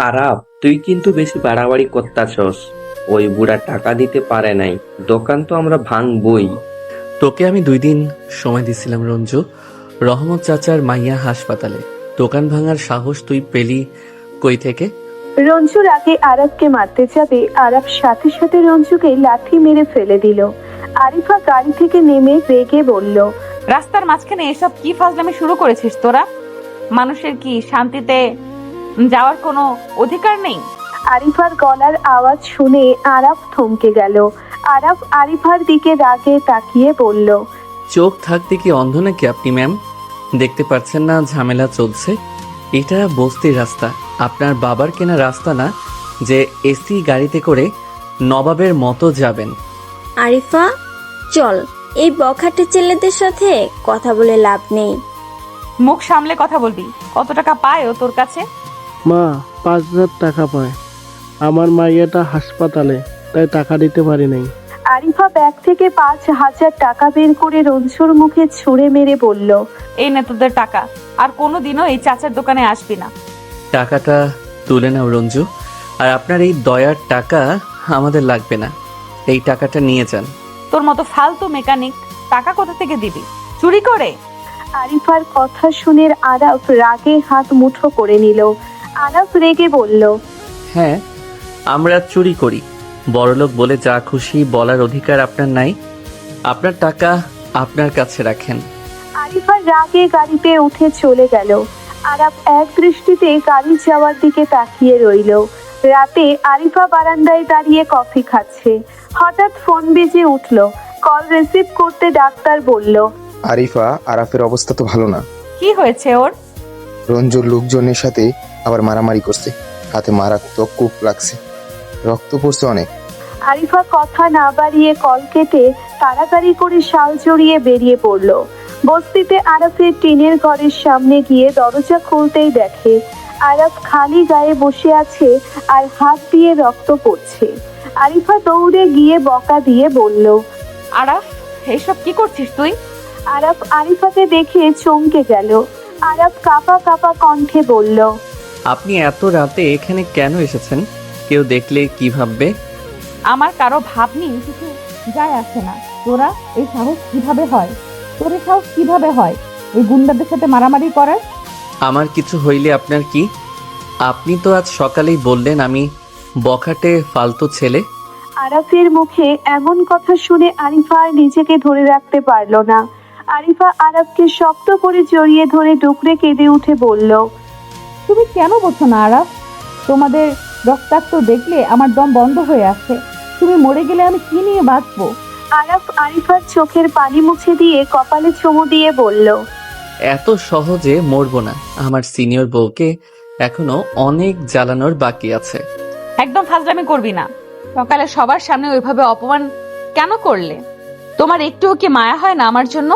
আরাফ, তুই কিন্তু বেশি বাড়াবাড়ি করতাছস। ওই বুড়া টাকা দিতে পারে নাই, দোকান তো আমরা ভাঙবই। তোকে আমি 2 দিন সময় দিছিলাম রঞ্জু। রহমত চাচার মাইয়া হাসপাতালে, দোকান ভাঙার সাহস তুই পেলি কই থেকে? রঞ্জুর আগে আরাফকে মারতে যাবে, আরাফ সাথে সাথে রঞ্জুকে লাথি মেরে ফেলে দিল। আরিফা গাড়ি থেকে নেমে রেগে বলল, রাস্তার মাঝখানে এসব কি ফাজলামি শুরু করেছিস তোরা? মানুষের কি শান্তিতে যাওয়ার কোনো অধিকার নেই? আরিফার গলার আওয়াজ শুনে আরাফ থমকে গেল। আরাফ আরিফার দিকে রাগে তাকিয়ে বলল, চোখ থাকতে কি অন্ধ নাকি আপনি ম্যাম? দেখতে পাচ্ছেন না ঝামেলা চলছে? এটা বস্তির রাস্তা, আপনার বাবার কেনা রাস্তা না যে এসি গাড়িতে করে নবাবের মতো যাবেন। আরিফা, চল, এই বখাটে ছেলেদের সাথে কথা বলে লাভ নেই। মুখ সামলে কথা বলবি। কত টাকা পায় ও তোর কাছে? মা, 5,000 টাকা পায়। আমার মাইয়াটা হাসপাতালে, তাই টাকা দিতে পারি নাই। আরিফা ব্যাগ থেকে 5,000 টাকা বের করে রঞ্জুর মুখে ছুঁড়ে মেরে বলল, এই নে তোদের টাকা, আর কোনোদিনও এই চাচার দোকানে আসবি না। টাকাটা তুলে নাও রঞ্জু, আর আপনার এই দয়ার টাকা আমাদের লাগবে না। এই টাকাটা নিয়ে যান। তোর মতো ফালতু মেকানিক টাকা কোথা থেকে দিবি? চুরি করে? আরিফার কথা শুনে আরাফ রাগে হাত মুঠো করে নিল। আরাফ রেগে বলল, হ্যাঁ, আমরা চুরি করি। বড়লোক বলে যা খুশি বলার অধিকার আপনার নাই। আপনার টাকা আপনার কাছে রাখেন। আরিফা রাগে গাড়িতে উঠে চলে গেল। আরাফ এক দৃষ্টিতে গাড়ি যাওয়ার দিকে তাকিয়ে রইল। রাতে আরিফা বারান্দায় দাঁড়িয়ে কফি খাচ্ছে। হঠাৎ ফোন বেজে উঠল। কল রিসিভ করতে ডাক্তার বলল, আরিফা, আরাফের অবস্থা তো ভালো না। কি হয়েছে ওর? রঞ্জুর লোকজনের সাথে আবার মারামারি করছে, হাতে মারাত্মক কূপ লাগছে, রক্ত পড়ছে অনেক। আরিফা কথা না বাড়িয়ে কল কেটে তাড়াতাড়ি করে শাল জড়িয়ে বেরিয়ে পড়ল। বস্তিতে আরাফের টিনের ঘরের সামনে গিয়ে দরজা খুলতেই দেখে আরাফ খালি গায়ে বসে আছে আর হাত দিয়ে রক্ত পড়ছে। আরিফা দৌড়ে গিয়ে বকা দিয়ে বলল, আরাফ, এইসব কি করছিস তুই? আরাফ আরিফাকে দেখে চমকে গেল। আরাফ কাঁপা কাঁপা কণ্ঠে বলল, আপনি এত রাতে এখানে কেন এসেছেন? কেউ দেখলে কি ভাববে? আমার কারো ভাবনি কিছু যায় আসে না। তোরা এই সাহস কিভাবে হয়? তোর এই সাহস কিভাবে হয় এই গুন্ডাদের সাথে মারামারি করার? আমার কিছু হইলে আপনার কি? আপনি তো আজ সকালেই বললেন আমি বখাটে ফালতু ছেলে। আরাফের মুখে এমন কথা শুনে আরিফা আর নিজেকে ধরে রাখতে পারল না। আরিফা আরাফকে শক্ত করে জড়িয়ে ধরে ডুকরে কেঁদে উঠে বলল, তুমি কেন বোঝো না আরাফ? তোমাদের রক্তাক্ত দেখলে আমার দম বন্ধ হয়ে আসে। তুমি মরে গেলে আমি কি নিয়ে বাঁচবো? আরাফ আরিফার চোখের পানি মুছে দিয়ে কপালে চুমু দিয়ে বলল, এত সহজে মরবো না। আমার সিনিয়র বউকে এখনো অনেক জ্বালানোর বাকি আছে। একদম ফাজলামি করবি না। সকালে সবার সামনে ওইভাবে অপমান কেন করলে? তোমার একটুও কি মায়া হয় না আমার জন্য?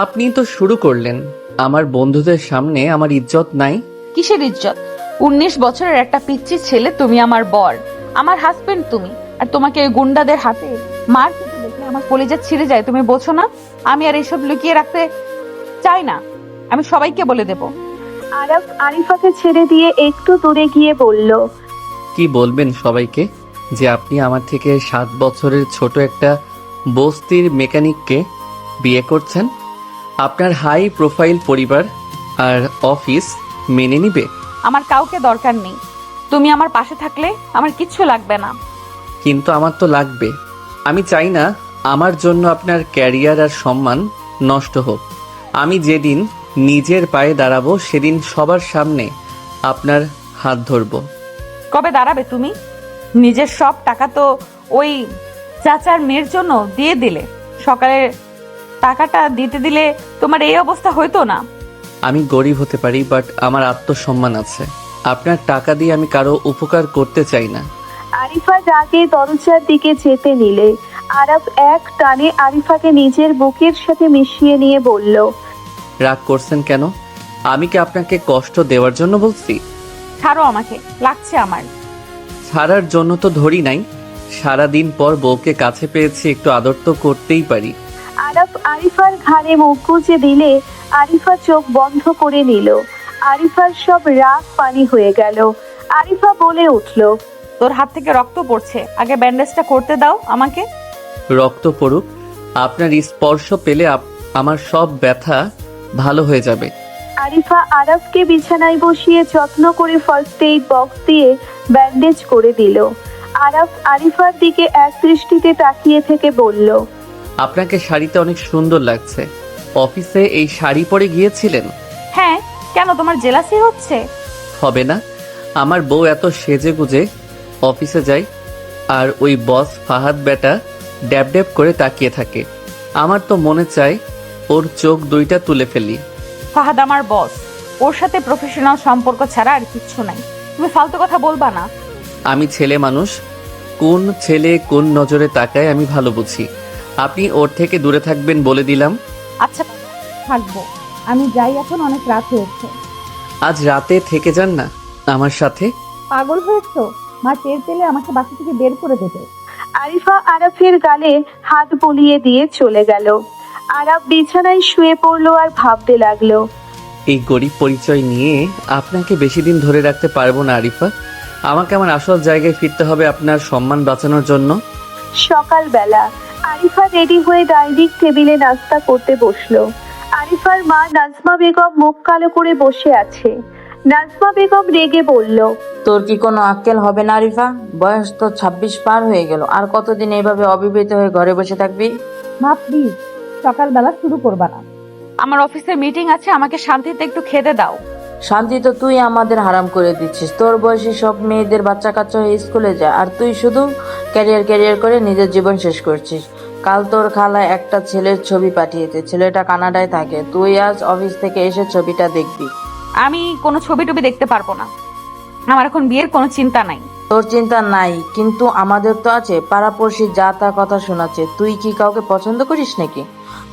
আপনি তো শুরু করলেন। আমার বন্ধুদের সামনে আমার ইজ্জত নাই। কিসের ইজ্জত? 19 বছরের একটা পিচ্চি ছেলে তুমি, আমার বর, আমার হাজবেন্ড তুমি, আর তোমাকে ওই গুন্ডাদের হাতে মার খেতে দেখলে আমার কলিজা ছিঁড়ে যায়। তুমি বোঝো না? আমি আর এইসব লুকিয়ে রাখতে চাই না, আমি সবাইকে বলে দেব। আরাফ আরিফাকে ছেড়ে দিয়ে একটু দূরে গিয়ে বলল, কি বলবেন সবাইকে? যে আপনি আমার থেকে 7 বছরের ছোট একটা বস্তির মেকানিককে বিয়ে করছেন? আপনার হাই প্রোফাইল পরিবার আর অফিস মেনে নিবে? আমার কাউকে দরকার নেই। তুমি আমার পাশে থাকলে আমার কিচ্ছু লাগবে না। কিন্তু আমার তো লাগবে। আমি চাই না আমার জন্য আপনার ক্যারিয়ার আর সম্মান নষ্ট হোক। আমি যেদিন নিজের পায়ে দাঁড়াবো সেদিন সবার সামনে আপনার হাত ধরবো। কবে দাঁড়াবে তুমি? নিজের সব টাকা তো ওই চাচার মেয়ের জন্য দিয়ে দিলে। সকালে টাকাটা দিতে দিলে তোমার এই অবস্থা হইতো না। আমি গরিব হতে পারি, বাট আমার আত্মসম্মান আছে। আপনার টাকা দিয়ে আমি কারো উপকার করতে চাই না। আরিফা রাগে দরজার দিকে যেতে নিলে আরাফ এক টানে আরিফাকে নিজের বুকের সাথে মিশিয়ে নিয়ে বলল, রাগ করছেন কেন? আমি কি আপনাকে কষ্ট দেওয়ার জন্য বলছি? ছাড়ো আমাকে, লাগছে আমার। ছাড়ার জন্য তো ধরি নাই। সারাদিন পর বউকে কাছে পেয়েছি, একটু আদর তো করতেই পারি। আরাফ আরিফার ঘাড়ে মুখ গুজে দিলে আরিফা চোখ বন্ধ করে নিল। আরিফার সব রাগ পানি হয়ে গেল। আরিফা বলে উঠল, তোর হাত থেকে রক্ত পড়ছে, আগে ব্যান্ডেজটা করতে দাও আমাকে। রক্ত পড়ুক, আপনার স্পর্শ পেলে আমার সব ব্যথা ভালো হয়ে যাবে। আরিফা আরাফকে বিছানায় বসিয়ে যত্ন করে ফার্স্ট এইড বক্স দিয়ে ব্যান্ডেজ করে দিল। আরাফ আরিফার দিকে এক দৃষ্টিতে তাকিয়ে থেকে বলল, আপনাকে শাড়িতে অনেক সুন্দর লাগছে। অফিসে এই শাড়ি পরে গিয়েছিলেন? হ্যাঁ, কেন তোমার জেলাসি হচ্ছে? হবে না, আমার বউ এত সেজে গুজে অফিসে যায়, আর ওই বস ফাহাদ বেটা ড্যাব ড্যাব করে তাকিয়ে থাকে। আমার তো মনে চায় ওর চোখ দুইটা তুলে ফেলি। ফাহাদ আমার বস, ওর সাথে প্রফেশনাল সম্পর্ক ছাড়া আর কিচ্ছু নাই। তুমি ফালতু কথা বলবা না। আমি ছেলে মানুষ, কোন ছেলে কোন নজরে তাকায় আমি ভালো বুঝি। আপনি ওর থেকে দূরে থাকবেন বলে দিলাম। আচ্ছা, থাকবো। আমি যাই এখন, অনেক রাত হয়েছে। আজ রাতে থেকে যান না আমার সাথে। পাগল হয়েছো? মা টের পেলে আমাকে বাসা থেকে বের করে দেবে। আরিফা আরাফের গালে হাত বুলিয়ে দিয়ে চলে গেল। আরাফ বিছানায় শুয়ে পড়লো আর ভাবতে লাগলো। এই গরিব পরিচয় নিয়ে আপনাকে বেশি দিন ধরে রাখতে পারবো না আরিফা। আমাকে আমার আসল জায়গায় ফিরতে হবে আপনার সম্মান বাঁচানোর জন্য। সকালবেলা আরিফা রেডি হয়ে ডাইনিং টেবিলে নাস্তা করতে বসলো। আরিফার মা নাজমা বেগম মুখ কালো করে বসে আছে। নাজমা বেগম রেগে বলল, তোর কি কোনো আক্কেল হবে না আরিফা? বয়স তো 26 পার হয়ে গেল, আর কতদিন এইভাবে অবিবাহিত হয়ে ঘরে বসে থাকবি? মা প্লিজ, সকালবেলা শুরু করবা না। আমার অফিসে মিটিং আছে, আমাকে শান্তিতে একটু খেতে দাও। শান্তি তো তুই আমাদের হারাম করে দিচ্ছিস। তোর বয়সী সব মেয়েদের বাচ্চা কাচ্চা হয়ে স্কুলে যায়, আর তুই শুধু ক্যারিয়ার করে নিজের জীবন শেষ করছিস। কাল তোর খালা একটা ছেলের ছবি পাঠিয়েছে, ছেলেটা কানাডায় থাকে। তুই আজ অফিস থেকে এসে ছবিটা দেখবি। আমি কোনো ছবি টবি দেখতে পারবো না। আমার এখন বিয়ের কোনো চিন্তা নাই। তোর চিন্তা নাই, কিন্তু আমাদের তো আছে। পাড়াপড়শি যা তা কথা শোনাচ্ছে। তুই কি কাউকে পছন্দ করিস নাকি?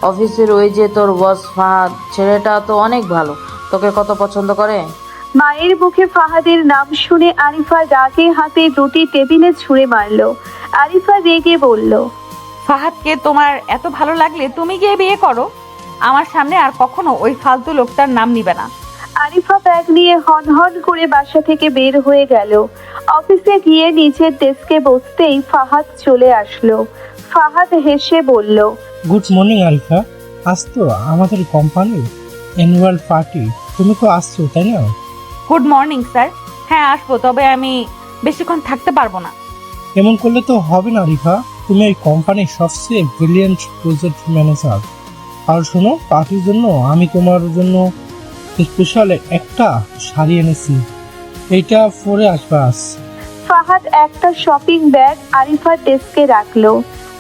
অফিসের ওই যে তোর বস ফাহাদ, ছেলেটা তো অনেক ভালো, তোকে কত পছন্দ করে। মায়ের মুখে ফাহাদের নাম শুনে আরিফা রাগে হাতে রুটি টেবিলে ছুঁড়ে মারলো। আরিফা রেগে বলল, ফাহাদকে তোমার এত ভালো লাগলে তুমি গিয়ে বিয়ে করো। আমার সামনে আর কখনো ওই ফালতু লোকটার নাম নিবে না। আরিফা ব্যাগ নিয়ে হন হন করে বাসা থেকে বের হয়ে গেল। অফিসে গিয়ে নিজের ডেস্কে বসতেই ফাহাদ চলে আসলো। ফাহাদ হেসে বলল, গুড মর্নিং আরিফা। আজ তো আমাদের কোম্পানির অ্যানুয়াল পার্টি, তুমি তো আসছো তাই না? Good morning sir. হ্যাঁ আসবো, তবে আমি বেশিক্ষণ থাকতে পারবো না। এমন করলে তো হবে না আরিফা, তুমি এই কোম্পানির সবচেয়ে ব্রিলিয়েন্ট প্রজেক্ট ম্যানেজার। আর শোনো, পার্টির জন্য আমি তোমার জন্য স্পেশাল একটা শাড়ি এনেছি, এইটা পরে আসবা আজ। ফাহাদ একটা শপিং ব্যাগ আরিফার ডেস্কে রাখলো।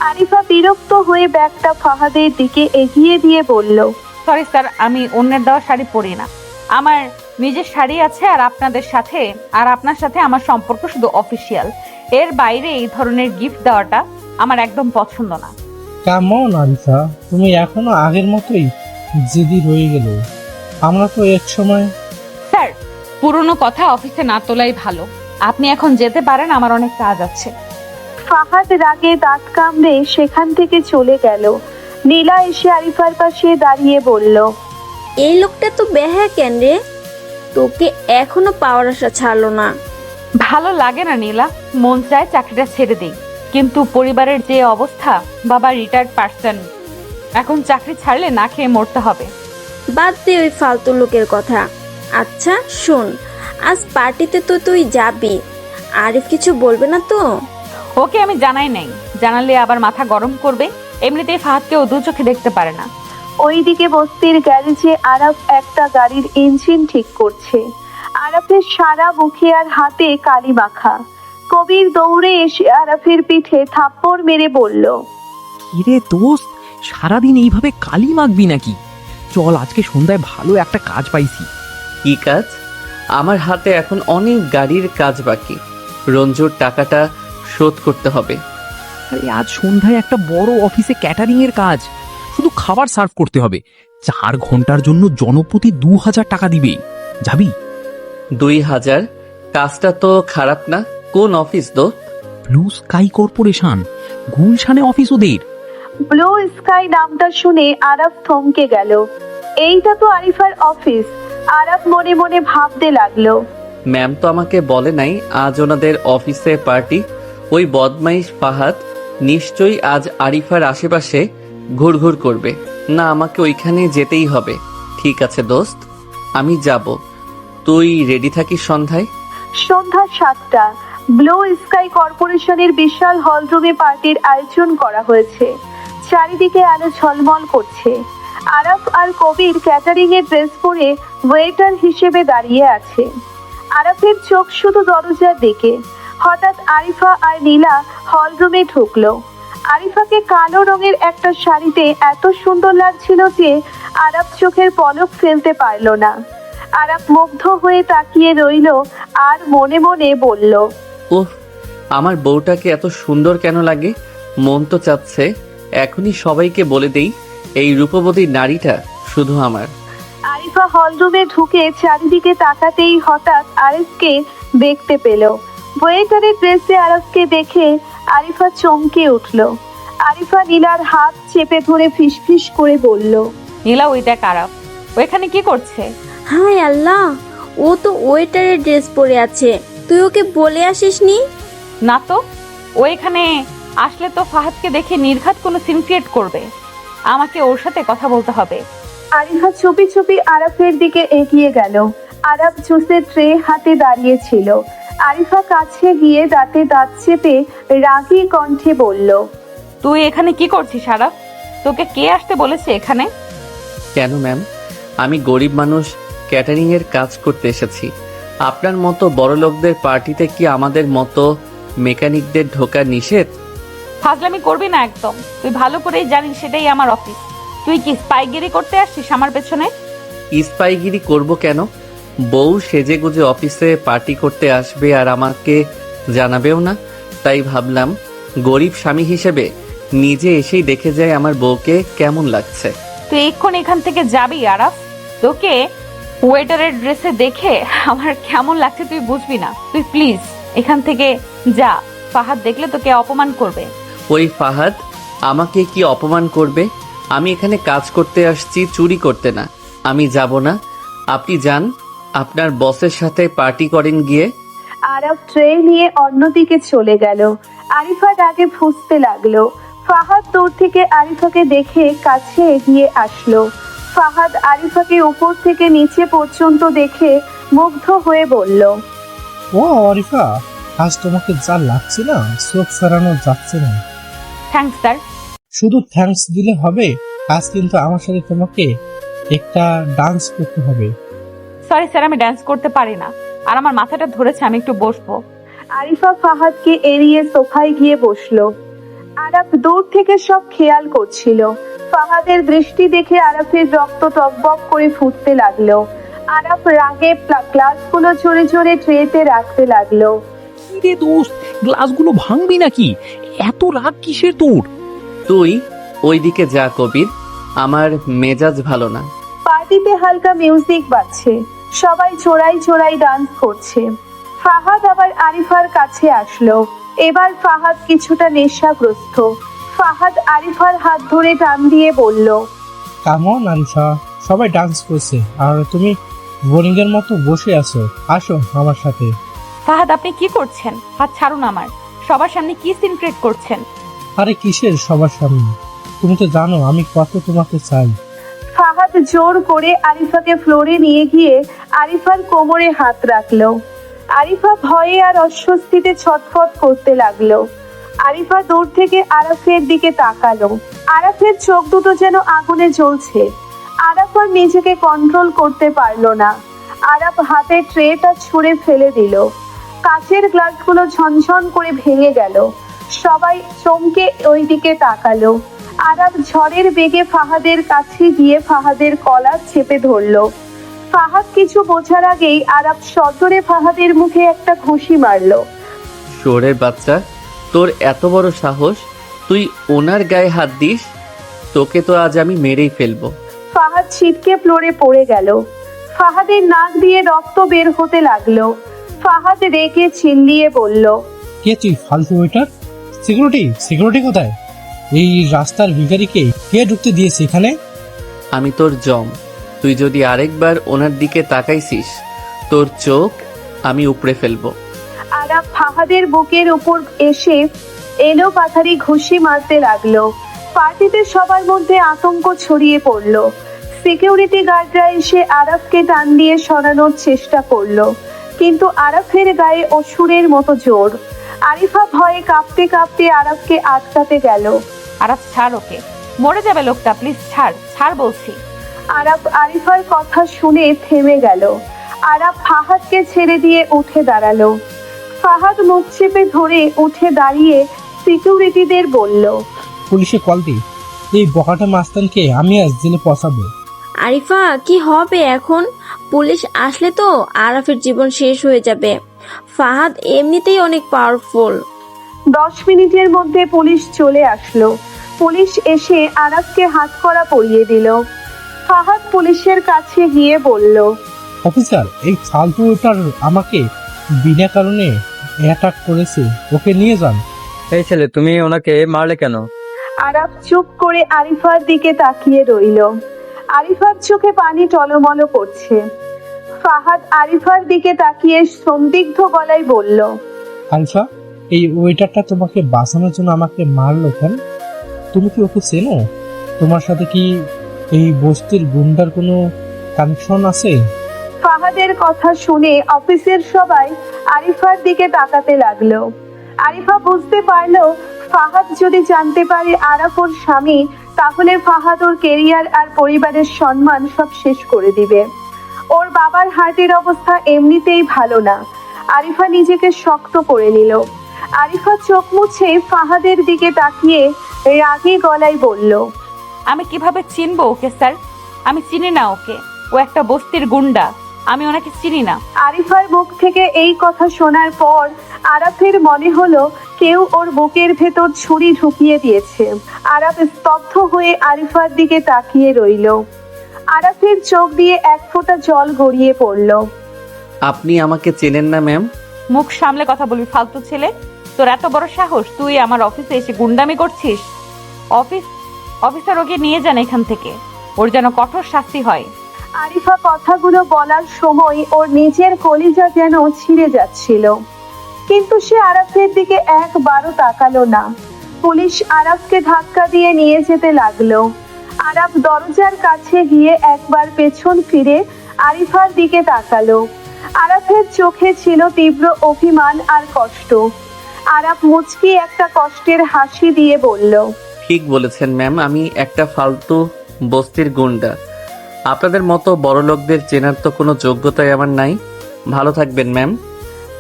আরিফা বিরক্ত হয়ে ব্যাগটা ফাহাদের দিকে এগিয়ে দিয়ে বলল, সরি স্যার, আমি অন্যের দেওয়া শাড়ি পরি না। আমার নিজের শাড়ি আছে, আর আপনার সাথে আমার সম্পর্ক শুধু অফিসিয়াল। এর বাইরে এই ধরনের গিফট দেওয়াটা আমার একদম পছন্দ না। কেমন আরিফা, তুমি এখনো আগের মতোই জেদি রয়ে গেল। আমরা তো এক সময়। স্যার, পুরনো কথা অফিসে না তোলাই ভালো। আপনি এখন যেতে পারেন, আমার অনেক কাজ আছে। ফাহাদ রাগে দাঁত কামড়ে সেখান থেকে চলে গেল। নীলা এসে আরিফার পাশে দাঁড়িয়ে বলল, এই লোকটা তো বেহা কেন রে? তোকে এখনো পাওয়ার আশা ছাড়লো না। ভালো লাগে না নীলা, মন চায় চাকরিটা ছেড়ে দিই, কিন্তু পরিবারের যে অবস্থা, বাবা রিটায়ার্ড পার্সন, এখন চাকরি ছাড়লে না খেয়ে মরতে হবে। বাদ দে ওই ফালতু লোকের কথা। আচ্ছা শোন, আজ পার্টিতে তো তুই যাবি, আরিফ কিছু বলবে না তো? ওকে আমি জানাই নাই, জানালে আবার মাথা গরম করবে। এমনিতেই ফাহাদকেও দু চোখে দেখতে পারে না। ওইদিকে বস্তির গ্যারেজে আরাফ একটা গাড়ির ইঞ্জিন ঠিক করছে। আরাফের সারা মুখে আর হাতে কালি মাখা। কবির দৌড়ে এসে আরাফের পিঠে থাপ্পড় মেরে বলল, কিরে দোস্ত, সারাদিন এইভাবে কালি মাখবি নাকি? চল, আজকে সন্ধ্যায় ভালো একটা কাজ পাইছি। কি কাজ? আমার হাতে এখন অনেক গাড়ির কাজ বাকি। রঞ্জুর টাকাটা শোধ করতে হবে। আরে আজ সন্ধ্যায় একটা বড় অফিসে ক্যাটারিং এর কাজ, শুধু খাবার সার্ভ করতে হবে। 4 ঘন্টার জন্য জনপ্রতি 2000 টাকা দিবে। যাবি? 2000? কাজটা তো খারাপ না। কোন অফিস তো? ব্লু স্কাই কর্পোরেশন, গুলশানে অফিস ওদের। ব্লু স্কাই নামটা শুনে আরাফ থমকে গেল। এইটা তো আরিফার অফিস। আরাফ মনে মনে ভাবতে লাগলো, ম্যাম তো আমাকে বলে নাই আজ ওনাদের অফিসে পার্টি। ওই বদমাইশ ফাহাদ নিশ্চয়ই আজ আরিফার আশেপাশে ঘুরঘুর করবে। না, আমাকে ওইখানে যেতেই হবে। ঠিক আছে দোস্ত, আমি যাব। তুই রেডি থাকিস সন্ধ্যায়। সন্ধ্যা 7টা। ব্লু স্কাই কর্পোরেশনের বিশাল হলরুমে পার্টির আয়োজন করা হয়েছে। চারিদিকে আলো ঝলমল করছে। আরাফ আর কবির ক্যাটারিং এর ড্রেস পরে ওয়েটার হিসেবে দাঁড়িয়ে আছে। আরাফের চোখ শুধু দরজার দিকে। হঠাৎ আরিফা আর নীলা হলরুমে ঢুকলো। আরিফাকে কালো রঙের একটা শাড়িতে এত সুন্দর লাগছিল যে আরাফ চোখের পলক ফেলতে পারল না। আরাফ মুগ্ধ হয়ে তাকিয়ে রইল আর মনে মনে বলল, উফ, আমার বউটাকে এত সুন্দর কেন লাগে। মন তো চাচ্ছে এখনই সবাইকে বলে দেই এই রূপবতী নারীটা শুধু আমার। আরিফা হলরুমে ঢুকে চারিদিকে তাকাতেই হঠাৎ আরিফকে দেখতে পেল। ওয়েটারের ড্রেসে আরিফকে দেখে আরিফা চমকে উঠল। আরিফা নীলার হাত চেপে ধরে ফিসফিস করে বলল, নীলা, ওই দেখ আরাফ, ও এখানে কি করছে? হায় আল্লাহ, ও তো ওয়েটারের ড্রেস পরে আছে। তুই ওকে বলে আসিসনি? না তো, ও এখানে আসলে তো ফাহাদকে দেখে নির্ঘাত কোনো সিন ক্রিয়েট করবে। আমাকে ওর সাথে কথা বলতে হবে। আরিফা চুপি চুপি আরাফের দিকে এগিয়ে গেল। আরাফ জুসের ট্রে হাতে দাঁড়িয়ে ছিল। আরিফা কাছে গিয়ে দাঁতে দাঁত চেপে রাগী কণ্ঠে বলল, তুই এখানে কি করছিস আরাফ? তোকে কে আসতে বলেছে এখানে? কেন ম্যাম, আমি গরিব মানুষ, ক্যাটারিং এর কাজ করতে এসেছি। আপনার মতো বড় লোকদের পার্টিতে কি আমাদের মতো মেকানিকদের ঢোকা নিষেধ? ফাজলামি করবি না একদম। তুই ভালো করেই জানিস সেটাই আমার অফিস। তুই কি স্পাইগিরি করতে আসছিস আমার পেছনে? স্পাইগিরি করব কেন? বউ সেজে গুজে অফিসে পার্টি করতে আসবে আর আমাকে জানাবেও না। তাই ভাবলাম গরিব স্বামী হিসেবে নিজে এসেই দেখে যায় আমার বউকে কেমন লাগছে। তুই এক্ষুনি এখান থেকে যাবি আরাফ। তোকে ওয়েটারের ড্রেসে দেখে আমার কেমন লাগছে তুই বুঝবি না। তুই প্লিজ এখান থেকে যা। ফাহাদ দেখলে তোকে অপমান করবে। ওই ফাহাদ আমাকে কি অপমান করবে? আমি এখানে কাজ করতে আসছি, চুরি করতে না। আমি যাব না, আপনি যান, আপনার বসের সাথে পার্টি করেন গিয়ে। আরাফ ট্রে নিয়ে অন্যদিকে চলে গেল। আরিফা রাগে ফুঁসতে লাগলো। ফাহাদ দূর থেকে আরিফাকে দেখে কাছে এগিয়ে আসলো। ফাহাদ আরিফাকে উপর থেকে নিচে পর্যন্ত দেখে মুগ্ধ হয়ে বলল, ও আরিফা, আজ তোমাকে যা লাগছে না, চোখ ফেরানো যাচ্ছে না। Thanks sir. শুধু থ্যাঙ্কস দিলে হবে, আজ কিন্তু আমার সাথে তোমাকে একটা ডান্স করতে হবে। সরি স্যার, আমি ডান্স করতে পারি না। আর আমার মাথাটা ধরেছে, আমি একটু বসবো। আরিফা ফাহাদকে এড়িয়ে সোফায় গিয়ে বসলো। আরাফ দূর থেকে সব খেয়াল করছিল। ফাহাদের দৃষ্টি দেখে আরাফের রক্ত টকবক করে ফুটতে লাগলো। আরাফ রাগে গ্লাসগুলো ঝরে ঝরে ট্রেতে রাখতে লাগলো। রে দোস্ত, গ্লাসগুলো ভাঙবি নাকি? এত রাগ কিসের তোর? তুই ওইদিকে যা কবির, আমার মেজাজ ভালো না। পার্টিতে হালকা মিউজিক বাজছে। সবাই চোরাই চোরাই ডান্স করছে। ফাহাদ আবার আরিফার কাছে আসলো। এবার ফাহাদ কিছুটা নেশাগ্রস্ত। ফাহাদ আরিফার হাত ধরে টান দিয়ে বলল, কেমন আরিফা, সবাই ডান্স করছে আর তুমি বোরিং এর মতো বসে আছো। আসো আমার সাথে। ফাহাদ, আপনি কি করছেন? হাত ছাড়ুন আমার। সবার সামনে কি সিন ক্রিয়েট করছেন? আরে কিসের সবার সামনে? তুমি তো জানো আমি কত তোমাকে চাই। ফাহাদ জোর করে আরিফাকে ফ্লোরে নিয়ে গিয়ে আরিফার কোমরে হাত রাখলো। আরিফা ভয়ে আর অস্বস্তিতে ছটফট করতে লাগলো। আরিফা দূর থেকে আরাফের দিকে তাকালো। আরাফের চোখ দুটো যেন আগুনে জ্বলছে। আরাফ আর নিজেকে কন্ট্রোল করতে পারলো না। আরাফ হাতে ট্রেটা ছুঁড়ে ফেলে দিল। কাচের গ্লাসগুলো ঝনঝন করে ভেঙে গেল। সবাই চমকে ওই দিকে তাকালো। আরাফ ঝড়ের বেগে ফাহাদের কাছে গিয়ে ফাহাদের কলার চেপে ধরলো। ফাহাদ কিছু বোঝার আগেই আরাফ সজোরে ফাহাদের মুখে একটা ঘুষি মারলো। শোরের বাচ্চা, তোর এত বড় সাহস, তুই ওনার গায়ে হাত দিস? তোকে তো আজ আমি মেরেই ফেলবো। ফাহাদ ছিটকে ফ্লোরে পড়ে গেল। ফাহাদের নাক দিয়ে রক্ত বের হতে লাগলো। ফাহাদ রেগে চিল্লিয়ে বলল, কে তুই ফালতু ওয়েটার? সিকিউরিটি কোথায়? এই রাস্তার ভিখারিকে কে ঢুকতে দিয়েছে এখানে? আমি তোর জম। তুই যদি আরেকবার ওনার দিকে তাকাইছিস, তোর চোখ আমি উপড়ে ফেলবো। আরাফ ফাহাদের বুকের উপর এসে এলো পাথারি ঘুষি মারতে লাগলো। পার্টিতে সবার মধ্যে আতঙ্ক ছড়িয়ে পড়লো। সিকিউরিটি গার্ডরা এসে আরাফকে টান দিয়ে সরানোর চেষ্টা করলো, কিন্তু আরাফের গায়ে অসুরের মতো জোর। আরিফা ভয়ে কাঁপতে কাঁপতে আরাফকে আটকাতে গেল। আরাফ ছাড় ওকে, মরে যাবে লোকটা, প্লিজ ছাড়, ছাড় বলছি। আরাফ আরিফার কথা শুনে থেমে গেল। আরাফ ফাহাদকে ছেড়ে দিয়ে উঠে দাঁড়ালো। ফাহাদ মুখ চেপে ধরে উঠে দাঁড়িয়ে সিকিউরিটিদের বলল, পুলিশে কল দি, এই বকাটা মাস্তানকে আমি আজ জেলে পচাবো। আরিফা, কি হবে এখন? পুলিশ আসলে তো আরাফের জীবন শেষ হয়ে যাবে। ফাহাদ এমনিতেই অনেক পাওয়ারফুল। 10 মিনিটের মধ্যে পুলিশ চলে আসলো। পুলিশ এসে আরাফকে হাত করা পরিয়ে দিল। ফাহাদ পুলিশের কাছে গিয়ে বলল, অফিসার, এই ফালতুটার আমাকে বিনা কারণে অ্যাটাক করেছে, ওকে নিয়ে যান। এই ছেলে, তুমি ওনাকে মারলে কেন? আরাফ চুপ করে আরিফার দিকে তাকিয়ে রইল। আরিফার চোখে পানি টলমল করছে। ফাহাদ আরিফার দিকে তাকিয়ে সন্দিগ্ধ গলায় বলল, আরিফা, এই ওয়েটারটা তোমাকে বাঁচানোর জন্য আমাকে মারলো কেন? তুমি কি ওকে চেনো? তোমার সাথে কি এই বস্তির গুন্ডার কোনো কানেকশন আছে? ফাহাদের কথা শুনে অফিসের সবাই আরিফার দিকে তাকাতে লাগলো। আরিফা বুঝতে পারলো ফাহাদ যদি জানতে পারে আরাফ ওর স্বামী, তাহলে ফাহাদ ওর কেরিয়ার আর পরিবারের সম্মান সব শেষ করে দিবে। ওর বাবার হার্টের অবস্থা এমনিতেই ভালো না। আরিফা নিজেকে শক্ত করে নিল। আরিফা চোখ মুছে ফাহাদের দিকে তাকিয়ে রাগী গলায় বলল, আমি কিভাবে চিনবো ওকে স্যার? আমি চিনি না ওকে, ও একটা বস্তির গুন্ডা, আমি ওনাকে চিনি না। আরিফার মুখ থেকে এই কথা শোনার পর আরাফের মনে হলো কেউ ওর বুকের ভেতর ছুরি ঢুকিয়ে দিয়েছে। আরাফ স্তব্ধ হয়ে আরিফার দিকে তাকিয়ে রইল। আরাফের চোখ দিয়ে এক ফোঁটা জল গড়িয়ে পড়ল। আপনি আমাকে চেনেন না ম্যাম? মুখ সামলে কথা বলবি ফালতু ছেলে। তোর এত বড় সাহস, তুই আমার অফিসে এসে গুন্ডামি করছিস? অফিসার ওকে নিয়ে যান এখান থেকে, ওর যেন কঠোর শাস্তি হয়। আরিফা কথাগুলো বলার সময় ওর নিজের কলিজা যেন ছিঁড়ে যাচ্ছিল, কিন্তু সে আরাফের দিকে একবারও তাকালো না। পুলিশ আরাফকে ধাক্কা দিয়ে নিয়ে যেতে লাগলো। আরাফ দরজার কাছে গিয়ে একবার পেছন ফিরে আরিফার দিকে তাকালো। আরাফের চোখে ছিল তীব্র অভিমান আর কষ্ট। আরাফ মুচকি একটা কষ্টের হাসি দিয়ে বলল, ঠিক বলেছেন ম্যাম, আমি একটা ফালতু বস্তির গুন্ডা। আপনাদের মতো বড় লোকদের চেনার তো কোনো যোগ্যতাই আমার নাই। ভালো থাকবেন ম্যাম।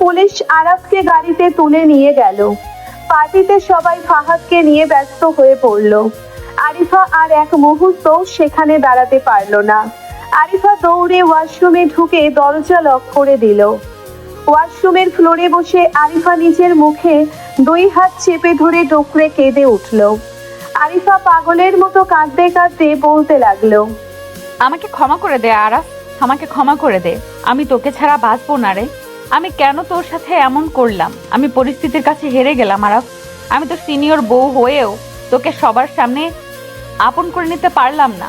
পুলিশ আরাফকে গাড়িতে তুলে নিয়ে গেল। পার্টিতে সবাই ফাহাদকে নিয়ে ব্যস্ত হয়ে পড়ল। আরিফা আর এক মুহূর্ত সেখানে দাঁড়াতে পারল না। আরিফা দৌড়ে ওয়াশরুমে ঢুকে দরজা লক করে দিল। ওয়াশরুমের ফ্লোরে বসে আরিফা নিজের মুখে 2 হাত চেপে ধরে ডোকরে কেঁদে উঠল। আরিফা পাগলের মতো কাঁদতে কাঁদতে বলতে লাগলো, আমাকে ক্ষমা করে দে আরাফ, আমাকে ক্ষমা করে দে। আমি তোকে ছাড়া বাঁচবো না রে। আমি কেন তোর সাথে এমন করলাম? আমি পরিস্থিতির কাছে হেরে গেলাম আরাফ। আমি তো সিনিয়র বউ হয়েও তোকে সবার সামনে আপন করে নিতে পারলাম না।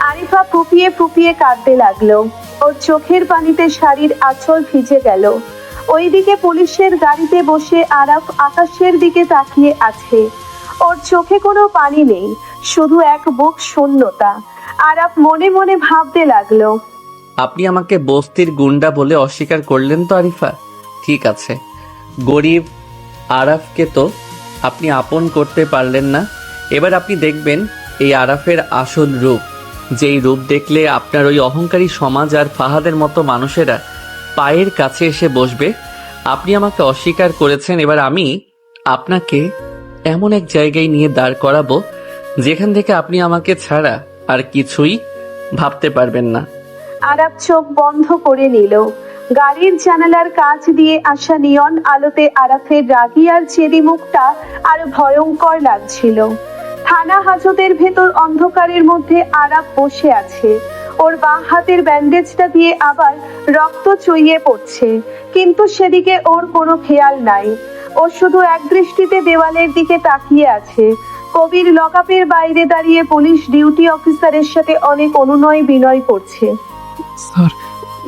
আরিফা ফুপিয়ে ফুপিয়ে কাঁদতে লাগলো। ওর চোখের পানিতে শাড়ির আঁচল ভিজে গেল। ওইদিকে পুলিশের গাড়িতে বসে আরাফ আকাশের দিকে তাকিয়ে আছে। ওর চোখে কোনো পানি নেই, শুধু এক বুক শূন্যতা। আরাফ মনে মনে ভাবতে লাগলো, আপনি আমাকে বস্তির গুন্ডা বলে অস্বীকার করলেন তো আরিফা? ঠিক আছে, গরিব আরাফকে তো আপনি আপন করতে পারলেন না। এবার আপনি দেখবেন এই আরাফের আসল রূপ, যেই রূপ দেখলে আপনার ওই অহংকারী সমাজ আর ফাহাদের মতো মানুষেরা পায়ের কাছে এসে বসবে। আপনি আমাকে অস্বীকার করেছেন, এবার আমি আপনাকে এমন এক জায়গায় নিয়ে দাঁড় করাবো যেখান থেকে আপনি আমাকে ছাড়া আর কিছুই ভাবতে পারবেন না। আরাফ চোখ বন্ধ করে নিল। গাড়ির জানালার কাছ দিয়ে আসা নিয়ন আলোতে আরাফের রাগী আর চেরি মুখটা আর ভয়ঙ্কর লাগছিল। থানা হাজতের ভেতর অন্ধকারের মধ্যে আরাফ বসে আছে। ওর বাঁ হাতের ব্যান্ডেজটা দিয়ে আবার রক্ত চুইয়ে পড়ছে, কিন্তু সেদিকে ওর কোনো খেয়াল নাই। ও শুধু এক দৃষ্টিতে দেওয়ালের দিকে তাকিয়ে আছে। কবির লকআপের বাইরে দাঁড়িয়ে পুলিশ ডিউটি অফিসারের সাথে অনেক অনুনয় বিনয় করছে। স্যার,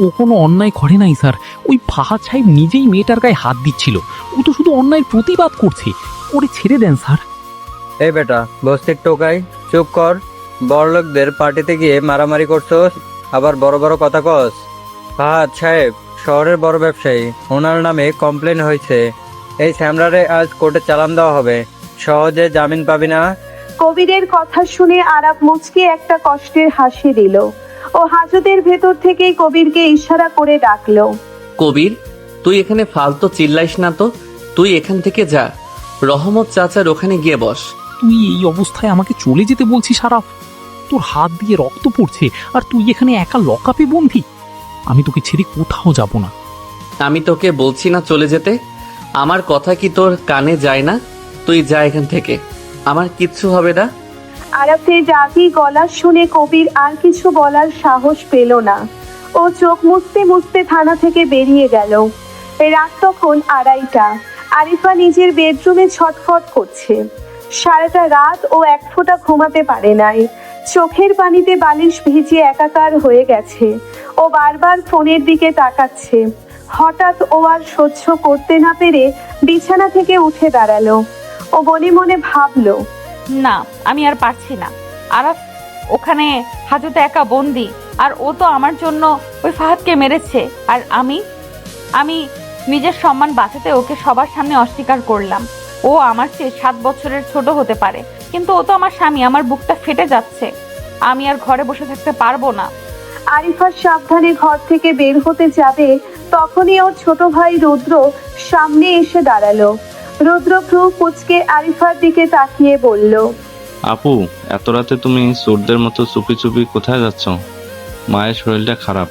ও কোনো অন্যায় করে নাই স্যার। ওই ফাহাদ সাহেব নিজেই মেয়েটার গায়ে হাত দিচ্ছিল। ও তো শুধু অন্যায়ের প্রতিবাদ করছে। ওরে ছেড়ে দেন স্যার। এই বেটা বস্তির টোকাই, চুপ কর। বড়লোকদের পার্টিতে গিয়ে মারামারি করছস, আবার বড় বড় কথা কস। ফাহাদ সাহেব শহরের বড় ব্যবসায়ী, ওনার নামে কমপ্লেন হয়েছে। এই স্যামরারে আজ কোর্টে চালান দেওয়া হবে, সহজে জামিন পাবি না। কবিরের কথা শুনে আরাফ মুচকে একটা কষ্টের হাসি দিল। ও হাজতের ভেতর থেকেই কবিরকে ইশারা করে ডাকলো। কবির, তুই এখানে ফালতু চিল্লাইস না তো। তুই এখান থেকে যা, রহমত চাচার ওখানে গিয়ে বস। তুই এই অবস্থায় আমাকে চলে যেতে বলছিস আরাফ? তোর হাত দিয়ে রক্ত পড়ছে আর তুই এখানে একা লকআপে বন্দী। আমি তোকে ছেড়ে কোথাও যাব না। আমি তোকে বলছি না চলে যেতে? আমার কথা কি তোর কানে যায় না? তুই যা এখান থেকে, আমার কিচ্ছু হবে না। আরাফের রাগী গলা শুনে কবির আর কিছু বলার সাহস পেল না। ও চোখ মুছতে মুছতে থানা থেকে বেরিয়ে গেল। রাত তখন 2:30। আরিফা নিজের বেডরুমে ছটফট করছে। সারাটা রাত ও এক ফোঁটা ঘুমাতে পারে নাই। চোখের পানিতে বালিশ ভিজে একাকার হয়ে গেছে। ও বারবার ফোনের দিকে তাকাচ্ছে। হঠাৎ ও আর সহ্য করতে না পেরে বিছানা থেকে উঠে দাঁড়ালো। ও মনে মনে ভাবলো, না, আমি আর পারছি না। আরাফ ওখানে হাজতে একা বন্দি, আর ও তো আমার জন্য ওই ফাহাদকে মেরেছে। আর আমি নিজের সম্মান বাঁচাতে ওকে সবার সামনে অস্বীকার করলাম। ও আমার চেয়ে 7 বছরের ছোট হতে পারে, কিন্তু ও তো আমার স্বামী। আমার বুকটা ফেটে যাচ্ছে। আমি আর ঘরে বসে থাকতে পারবো না। আরিফা সাবধানে ঘর থেকে বের হতে যাবে, তখনই ওর ছোট ভাই রুদ্র সামনে এসে দাঁড়ালো। রুদ্র ভ্রু কুঁচকে আরিফার দিকে তাকিয়ে বলল, আপু, এত রাতে তুমি চোরদের মতো চুপি চুপি কোথায় যাচ্ছ? মায়ের শরীরটা খারাপ,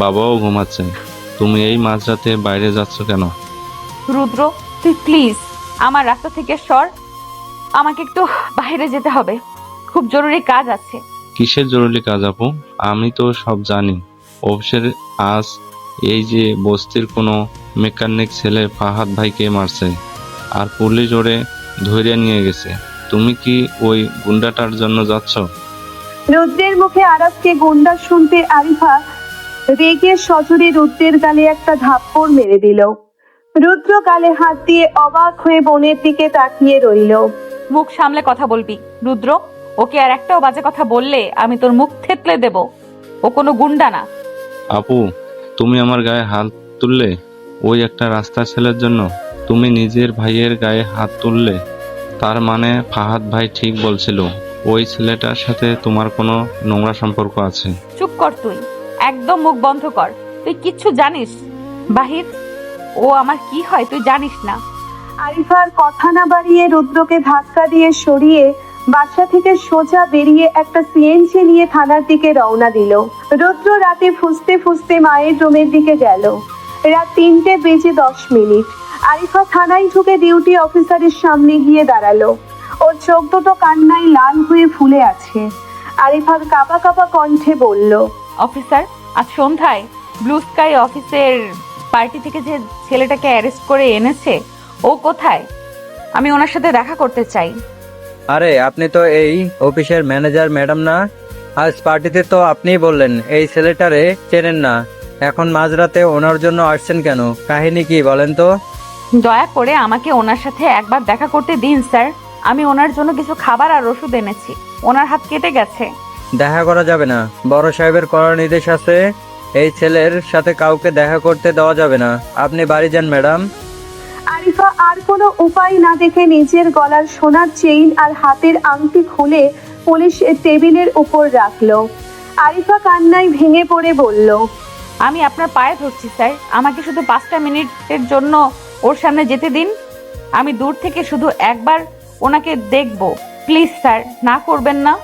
বাবাও ঘুমাচ্ছে। তুমি এই মাঝরাতে বাইরে যাচ্ছ কেন? রুদ্র, তুই প্লিজ আমার রাস্তা থেকে সর। আমাকে একটু বাইরে যেতে হবে, খুব জরুরি কাজ আছে। কিসের জরুরি কাজ আপু? আমি তো সব জানি। অফিসের আজ এই যে বস্তির কোনো মেকানিক ছেলে ফাহাদ ভাইকে মারছে, আর পুলিশ ওরে ধরে নিয়ে গেছে। তুমি কি ওই গুন্ডাটার জন্য যাচ্ছ? রুদ্রের মুখে আরাফকে গুন্ডা শুনতে আরিফা রেগে সজোরে রুদ্রের গালে একটা থাপ্পড় মেরে দিল। রুদ্র গালে হাত দিয়ে অবাক হয়ে বোনের দিকে তাকিয়ে রইল। মুখ সামলে কথা বলবি রুদ্র। ওকে আর একটাও বাজে কথা বললে আমি তোর মুখ থেতলে দেব। ও কোনো গুন্ডা না। আপু, তুমি আমার গায়ে হাত তুললে ওই একটা রাস্তার ছেলের জন্য? তুমি নিজের ভাইয়ের গায়ে হাত তুললে? তার মানে ফাহাদ ভাই ঠিক বলছিল, ওই ছেলেটার সাথে তোমার কোনো নোংরা সম্পর্ক আছে। চুপ কর তুই, একদম মুখ বন্ধ কর। তুই কিচ্ছু জানিস বাহির, ও আমার কি হয় তুই জানিস না। আরিফার কথা না বাড়িয়ে রুদ্রকে ধাক্কা দিয়ে সরিয়ে বাসা থেকে সোজা বেরিয়ে একটা সিএনজি নিয়ে থানার দিকে রওনা দিল। রুদ্র রাতে ফুসতে ফুসতে মায়ের রুমের দিকে গেল। রাত 3:10। আরিফা থানায় ঢুকে ডিউটি অফিসারের সামনে গিয়ে দাঁড়ালো। ওর চোখ দুটো কান্নায় লাল হয়ে ফুলে আছে। আরিফা কাঁপা কাঁপা কণ্ঠে বলল, অফিসার, আজ সন্ধ্যায় ব্লু স্কাই অফিসের পার্টি থেকে যে ছেলেটাকে অ্যারেস্ট করে এনেছে, ও কোথায়? আমি ওনার সাথে দেখা করতে চাই। আরে আপনি তো এই অফিসের ম্যানেজার ম্যাডাম না? আজ পার্টিতে তো আপনিই বললেন এই ছেলেটারে চেনেন না। এখন মাঝরাতে ওনার জন্য আসছেন কেন? কাহিনী কি বলেন তো? দয়া করে আমাকে ওনার সাথে একবার দেখা করতে দিন স্যার। আমি ওনার জন্য কিছু খাবার আর ওষুধ এনেছি। ওনার হাত কেটে গেছে। দেখা করা যাবে না, বড় সাহেবের কড়া নির্দেশ আছে। এই ছেলের সাথে কাউকে দেখা করতে দেওয়া যাবে না। আপনি বাড়ি যান ম্যাডাম। আরিফা আর কোনো উপায় না দেখে নিজের গলার সোনার চেইন আর হাতের আংটি খুলে পুলিশের টেবিলের উপর রাখলো। আরিফা কান্নায় ভেঙে পড়ে বলল, আমি আপনার পায়ে ধরছি স্যার, আমাকে শুধু 5টা মিনিটের জন্য ওর সামনে যেতে দিন। আমি দূর থেকে শুধু একবার ওনাকে দেখব। প্লিজ স্যার, না করবেন না।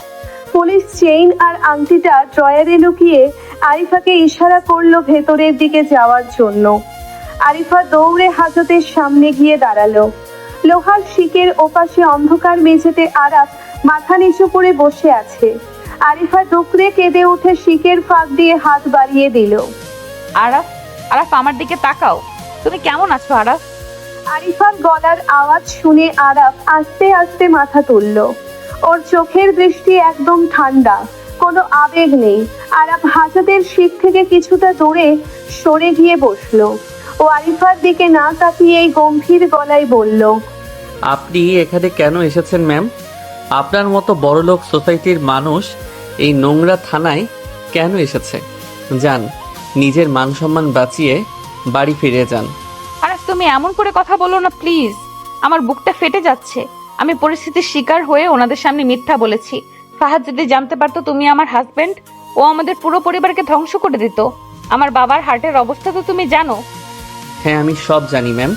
পুলিশ চেইন আর আংটিটা ড্রয়ারে লুকিয়ে আরিফাকে ইশারা করলো ভেতরের দিকে যাওয়ার জন্য। আরিফা দৌড়ে হাজতের সামনে গিয়ে দাঁড়ালো। লোহার শিকের ওপাশে অন্ধকার মেঝেতে আরাফ মাথা নিচু করে বসে আছে। আরিফা ডুকরে কেঁদে উঠে শিকের ফাঁক দিয়ে হাত বাড়িয়ে দিল। আরাফ, আরাফ আমার দিকে তাকাও। তুমি কেমন আছো আরাফ? আরিফার গলার আওয়াজ শুনে আরাফ আস্তে আস্তে মাথা তুলল। ওর চোখের দৃষ্টি একদম ঠান্ডা, কোনো আবেগ নেই। আরাফ হাজতের শিখ থেকে কিছুটা দূরে সরে গিয়ে বসলো ও আরিফার দিকে না তাকিয়েই গম্ভীর গলায় বলল, আপনি এখানে কেন এসেছেন ম্যাম? আপনার মতো বড়লোক সোসাইটির মানুষ এই নোংরা থানায় কেন এসেছে? যান, নিজের মান সম্মান বাঁচিয়ে বাড়ি ফিরে যান। আর তুমি এমন করে কথা বলো না প্লিজ, আমার বুকটা ফেটে যাচ্ছে। আমি পরিস্থিতির শিকার হয়ে ওনাদের সামনে মিথ্যা বলেছি। ফাহাদ যদি জানতে পারতো তুমি আমার হাজবেন্ড, ও আমাদের পুরো পরিবারকে ধ্বংস করে দিত। আমার বাবার হার্টের অবস্থা তো তুমি জানো। হ্যাঁ, আমি সব জানি ম্যাম।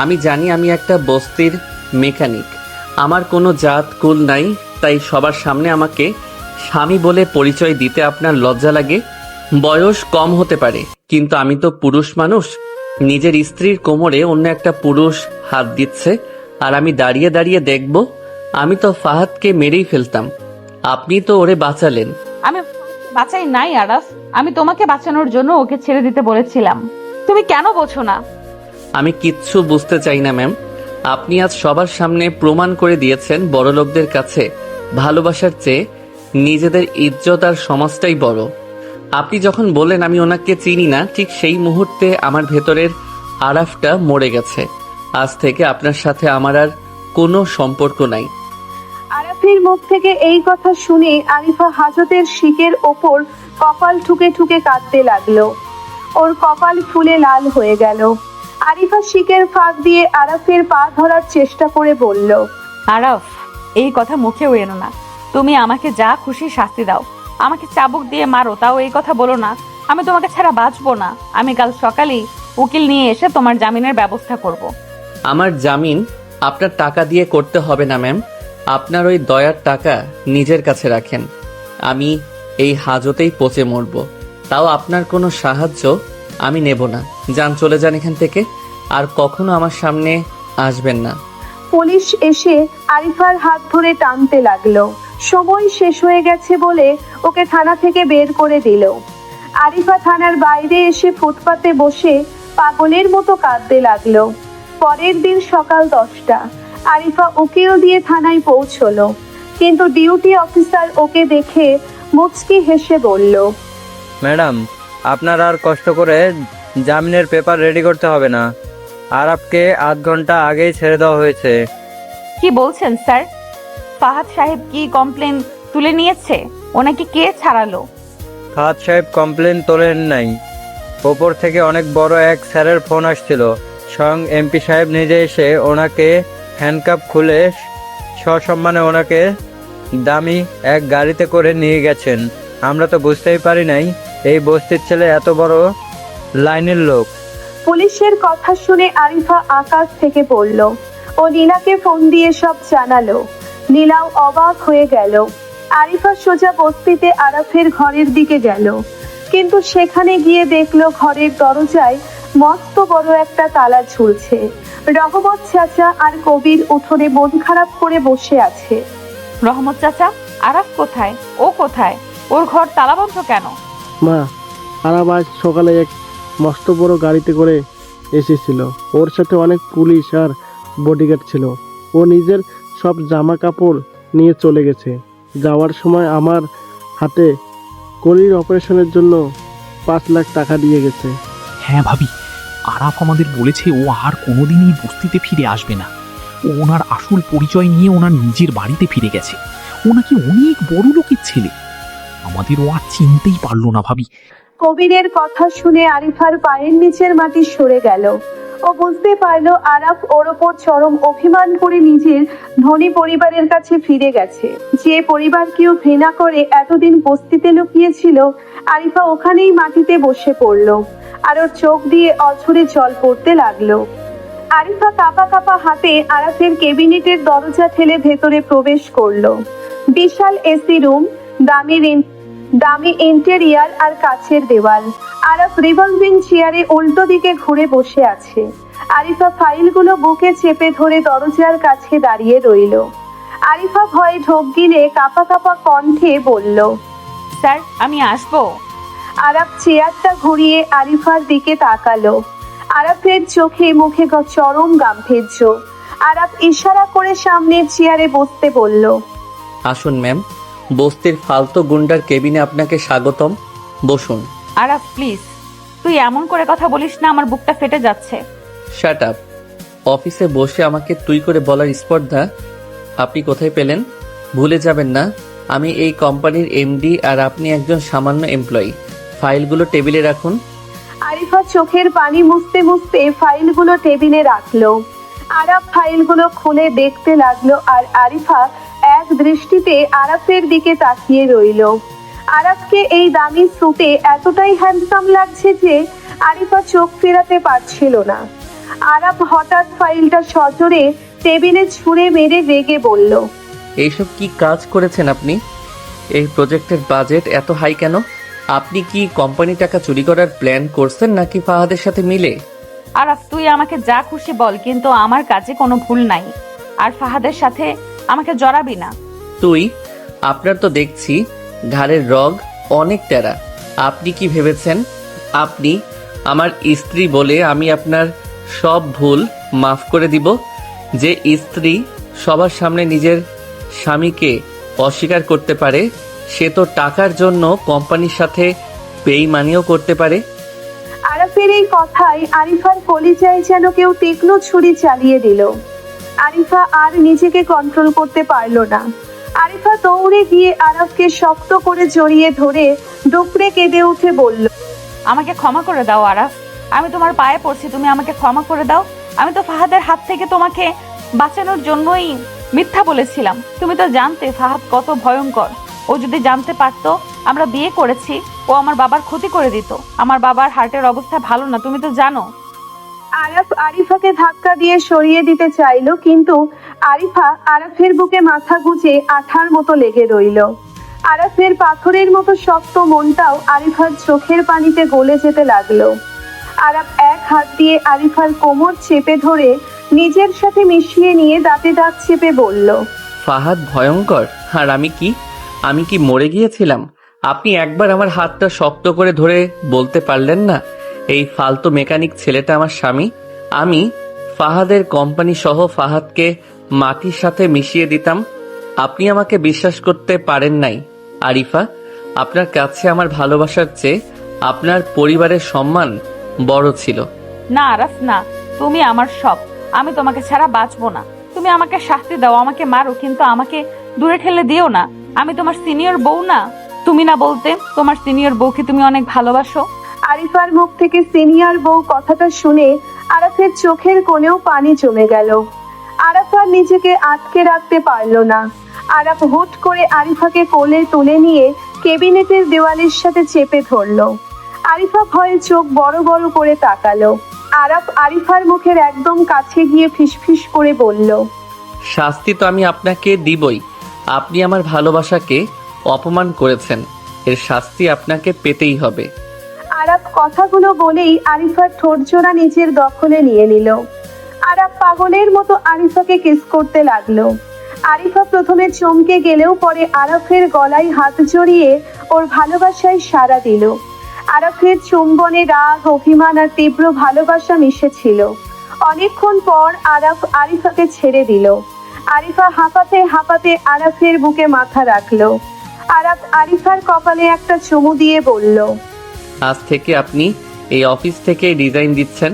আমি জানি আমি একটা বস্তির মেকানিক। আমার কোনো জাত কুল নাই, তাই সবার সামনে আমাকে স্বামী বলে পরিচয় দিতে আপনার লজ্জা লাগে। বয়স কম হতে পারে, কিন্তু আমি তো পুরুষ মানুষ। নিজের স্ত্রীর কোমরে অন্য একটা পুরুষ হাত দিচ্ছে আর আমি দাঁড়িয়ে দাঁড়িয়ে দেখব? আমি তো ফাহাদকে মেরেই ফেলতাম। আপনি তো ওরে বাঁচালেন। আমি বাঁচাই নাই আরাফ, আমি তোমাকে বাঁচানোর জন্য ওকে ছেড়ে দিতে বলেছিলাম। তুমি কেন বোঝো না? আমি কিচ্ছু বুঝতে চাই না ম্যাম। আপনি আজ সবার সামনে প্রমাণ করে দিয়েছেন বড়লোকদের কাছে ভালোবাসার চেয়ে নিজেদের ইজ্জত আর সমাজটাই বড়। আপনি যখন বললেন আমি ওনাকে চিনি না, ঠিক সেই মুহূর্তে আমার ভেতরের আরাফটা মরে গেছে। আজ থেকে আপনার সাথে আমার আর কোনো সম্পর্ক নাই। আরাফের মুখ থেকে এই কথা শুনে আরিফা হাজতের শিকের ওপর কপাল ঠুকে ঠুকে কাঁদতে লাগলো। ওর কপাল ফুলে লাল হয়ে গেল। আরিফা শিকের ফাঁক দিয়ে আরাফের পা ধরার চেষ্টা করে বলল, আরাফ, এই কথা মুখেও এনো না। তুমি আমাকে যা খুশি শাস্তি দাও, আমাকে চাবুক দিয়ে মারো, তাও এই কথা বলো না আমি তোমাকে ছাড়া বাঁচবো না। আমি কাল সকালেই উকিল নিয়ে এসে তোমার জামিনের ব্যবস্থা করব। আমার জামিন আপনার টাকা দিয়ে করতে হবে না ম্যাম। আপনার ওই দয়ার টাকা নিজের কাছে রাখেন। আমি এই হাজতেই পচে মরব, তাও আপনার কোনো সাহায্য আমি নেব না। যান, চলে যান এখান থেকে, আর কখনো আমার সামনে আসবেন না। পুলিশ এসে আরিফার হাত ধরে টানতে লাগলো। সময় শেষ হয়ে গেছে বলে ওকে থানা থেকে বের করে দিল। আরিফা থানার বাইরে এসে ফুটপাতে বসে পাগলের মতো কাঁদতে লাগলো। পরের দিন সকাল 10টা আরিফা উকিল দিয়ে থানায় পৌঁছলো, কিন্তু ডিউটি অফিসার ওকে দেখে মুচকি হেসে বলল, ম্যাডাম, আপনার আর কষ্ট করে জামিনের পেপার রেডি করতে হবে না। আরাফকে আধ ঘন্টা আগেই ছেড়ে দেওয়া হয়েছে। কি বলছেন স্যার? ফাহাদ সাহেব কি কমপ্লেন তুলে নিয়েছে? ওনাকে কে ছাড়ালো? ফাহাদ সাহেব কমপ্লেন তোলেন নাই। ওপর থেকে অনেক বড় এক স্যারের ফোন আসছিল। স্বয়ং এমপি সাহেব নিজে এসে ওনাকে হ্যান্ডকাপ খুলে সসম্মানে ওনাকে দামি এক গাড়িতে করে নিয়ে গেছেন। আমরা তো বুঝতেই পারি নাই এই বস্তির ছেলে এত বড় লাইনের লোক। পুলিশের কথা শুনে আরিফা আকাশ থেকে পড়ল ও নীলাকে ফোন দিয়ে সব জানালো। নীলাও অবাক হয়ে গেল। আরিফা সোজা বস্তিতে আরাফের ঘরের দিকে গেল, কিন্তু সেখানে গিয়ে দেখলো ঘরের দরজায় মস্ত বড় একটা তালা ঝুলছে। রহমত চাচা আর কবির উঠোনে মন খারাপ করে বসে আছে। রহমত চাচা, আরাফ কোথায়? ও কোথায়? ওর ঘর তালাবন্ধ কেন? মা, আরাফ আজ সকালে এক মস্ত বড় গাড়িতে করে এসেছিল। ওর সাথে অনেক পুলিশ আর বডিগার্ড ছিল। ও নিজের সব জামা কাপড় নিয়ে চলে গেছে। যাওয়ার সময় আমার হাতে কলির অপারেশনের জন্য 5 লাখ টাকা দিয়ে গেছে। হ্যাঁ ভাবি, আরাফ আমাদের বলেছে ও আর কোনোদিনই বস্তিতে ফিরে আসবে না। ও ওনার আসল পরিচয় নিয়ে ওনার নিজের বাড়িতে ফিরে গেছে। ও নাকি অনেক বড় লোকের ছেলে। আমাদের ও আর চিনতেই পারলো না ভাবি। কবিরের কথা শুনে আরিফার পায়ের নিচের মাটি সরে গেল। ও বুঝতে পারলো আরাফ ওর ওপর চরম অভিমান করে নিজের ধনী পরিবারের কাছে ফিরে গেছে। যে পরিবারকেও ঘৃণা করে এতদিন বস্তিতে লুকিয়েছিল, আরিফা ওখানেই মাটিতে বসে পড়লো আর ওর চোখ দিয়ে অঝরে জল পড়তে লাগলো। আরিফা কাঁপা কাঁপা হাতে আরাফের ক্যাবিনেটের দরজা ঠেলে ভেতরে প্রবেশ করলো। বিশাল এসি রুম, দামি ইন্টেরিয়ার আর কাচের দেওয়াল। আরাফ রিভলভিং চেয়ারে উল্টো দিকে ঘুরে বসে আছে। আরিফা ফাইলগুলো বুকে চেপে ধরে দরজার কাছে দাঁড়িয়ে রইল। আরিফা ভয়ে ঢোক গিলে কাঁপা কাঁপা কণ্ঠে বলল, স্যার, আমি আসবো? আরাফ চেয়ারটা ঘুরিয়ে আরিফার দিকে তাকালো। আরাফের চোখে মুখে চরম গাম্ভীর্য। আরাফ ইশারা করে সামনের চেয়ারে বসতে বলল, আসুন ম্যাম। বস্তির ফালতু গুন্ডার কেবিনে আপনাকে স্বাগতম। বসুন। আরাফ প্লিজ, তুই এমন করে কথা বলিস না, আমার বুকটা ফেটে যাচ্ছে। Shut up. অফিসে বসে আমাকে তুই করে বলার স্পর্ধা আপনি কোথায় পেলেন? ভুলে যাবেন না আমি এই কোম্পানির এমডি আর আপনি একজন সামান্য এমপ্লয়ি। ফাইলগুলো টেবিলে রাখুন। আরিফা চোখের পানি মুছতে মুছতে ফাইলগুলো টেবিলে রাখলো। আরাফ ফাইলগুলো খুলে দেখতে লাগলো আর আরিফা এক দৃষ্টিতে আরাফের দিকে তাকিয়ে রইলো। আরাফকে এই দামি স্যুটে এতটাই হ্যান্ডসাম লাগছে যে আরিফা চোখ ফেরাতে পারছিল না। আরাফ হঠাৎ ফাইলটা সজোরে টেবিলে ছুঁড়ে মেরে রেগে বলল, এইসব কি কাজ করেছেন আপনি? এই প্রজেক্টের বাজেট এত হাই কেন? আপনি কি কোম্পানি টাকা চুরি করার প্ল্যান করছেন নাকি ফাহাদের সাথে মিলে? আরাফ তুই আমাকে যা খুশি বল, কিন্তু আমার কাজে কোনো ভুল নাই। আর ফাহাদের সাথে আমাকে জড়াবি না। তুই? আপনার তো দেখছি ঘাড়ের রগ অনেক টেরা। আপনি কি ভেবেছেন আপনি আমার স্ত্রী বলে আমি আপনার সব ভুল মাফ করে দিব? যে স্ত্রী সবার সামনে নিজের স্বামীকে অস্বীকার করতে পারে সে তো টাকার জন্য কোম্পানির সাথে বেইমানিও করতে পারে। আরাফের এই কথায় আরিফার কলিজায় যেন কেউ তীক্ষ্ণ ছুরি চালিয়ে দিল। আরিফা আর নিজেকে কন্ট্রোল করতে পারল না। আরিফা দৌড়ে গিয়ে আরাফকে শক্ত করে জড়িয়ে ধরে ডুকরে কেঁদে উঠে বলল, আমাকে ক্ষমা করে দাও আরাফ, আমি তোমার পায়ে পড়ছি, তুমি আমাকে ক্ষমা করে দাও। আমি তো ফাহাদের হাত থেকে তোমাকে বাঁচানোর জন্যই মিথ্যা বলেছিলাম। তুমি তো জানতে ফাহাদ কত ভয়ঙ্কর। ও যদি জানতে পারতো আমরা বিয়ে করেছি, ও আমার বাবার ক্ষতি করে দিত। আমার বাবার হার্টের অবস্থা ভালো না, তুমি তো জানো। আরাফ আরিফাকে ধাক্কা দিয়ে সরিয়ে দিতে চাইলো, কিন্তু আরিফা আরাফের বুকে মাথা গুজে আঠার মতো লেগে রইল। আরাফের পাথরের মতো শক্ত মনটাও আরিফার চোখের পানিতে গলে যেতে লাগলো। আরাফ এক হাত দিয়ে আরিফার কোমর চেপে ধরে নিজের সাথে মিশিয়ে নিয়ে দাঁতে দাঁত চেপে বলল, ফাহাদ ভয়ঙ্কর আর আমি কি মরে গিয়েছিলাম? আপনি একবার আমার হাতটা শক্ত করে ধরে বলতে পারলেন না এই ফালতু মেকানিক ছেলেটা আমার স্বামী? আমি ফাহাদের কোম্পানি সহ ফাহাদকে মাটির সাথে মিশিয়ে দিতাম। আপনি আমাকে বিশ্বাস করতে পারেন নাই। আরিফা, আপনার কাছে আমার ভালোবাসার চেয়ে আপনার পরিবারের সম্মান বড় ছিল। না আরাফ না, তুমি আমার সব। আমি তোমাকে ছাড়া বাঁচবো না। তুমি আমাকে শাস্তি দাও, আমাকে মারো, কিন্তু আমাকে দূরে ঠেলে দিও না। আমি তোমার সিনিয়র বউ না? তুমি না বলতে তোমার সিনিয়র বউকে তুমি অনেক ভালোবাসো? আরিফার মুখ থেকে সিনিয়র বউ কথাটা শুনে আরাফের চোখের কোণেও পানি জমে গেল। আরাফা নিজেকে আটকে রাখতে পারল না। আরাফ হুট করে আরিফাকে কোলে তুলে নিয়ে কেবিনেটের দেওয়ালের সাথে চেপে ধরলো। আরিফা ভয়ে চোখ বড় বড় করে তাকালো। আরাফ আরিফার মুখের একদম কাছে গিয়ে ফিসফিস করে বলল, শাস্তি তো আমি আপনাকে দিবই। আপনি আমার ভালোবাসাকে অপমান করেছেন, এর শাস্তি আপনাকে পেতেই হবে। আরাফ কথাগুলো বলেই আরিফার ঠোঁট জোড়া নিজের দখলে নিয়ে নিল। আরাফ পাগলের মতো আরিফাকে কিস করতে লাগলো। আরিফা প্রথমে চমকে গেলেও পরে আরাফের গলায় হাত জড়িয়ে ওর ভালোবাসায় সাড়া দিল। আরাফের চুম্বনে রাগ, অভিমান আর তীব্র ভালোবাসা মিশেছিল। অনেকক্ষণ পর আরাফ আরিফাকে ছেড়ে দিল। আরিফা হাঁপাতে হাঁপাতে আরাফের বুকে মাথা রাখলো। আরাফ আরিফার কপালে একটা চুমু দিয়ে বলল, আজ থেকে আপনি এই অফিস থেকে ডিজাইন দিচ্ছেন।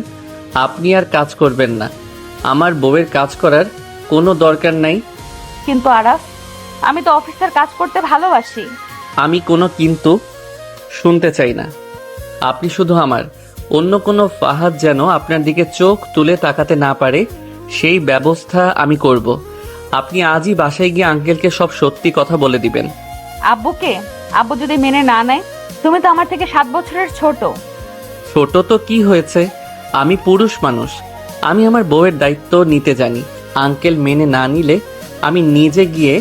আপনি আর কাজ করবেন না। আমার বউয়ের কাজ করার কোনো দরকার নাই। কিন্তু আরাফ, আমি তো অফিসের কাজ করতে ভালোবাসি। আমি কোনো কিন্তু শুনতে চাই না। আপনি শুধু আমার। অন্য কোনো ফাহাদ যেন আপনার দিকে চোখ তুলে তাকাতে না পারে সেই ব্যবস্থা আমি করব। আপনি আজই বাসায় গিয়ে আঙ্কেলকে সব সত্যি কথা বলে দিবেন। আব্বুকে? আব্বু যদি মেনে না নেয়? তুমি তো আমার থেকে 7 বছরের ছোট। ছোট তো কি হয়েছে? আমি পুরুষ মানুষ। আমি আমার বউয়ের দায়িত্ব নিতে জানি। আঙ্কেল মেনে না নিলে আমি নিজে গিয়ে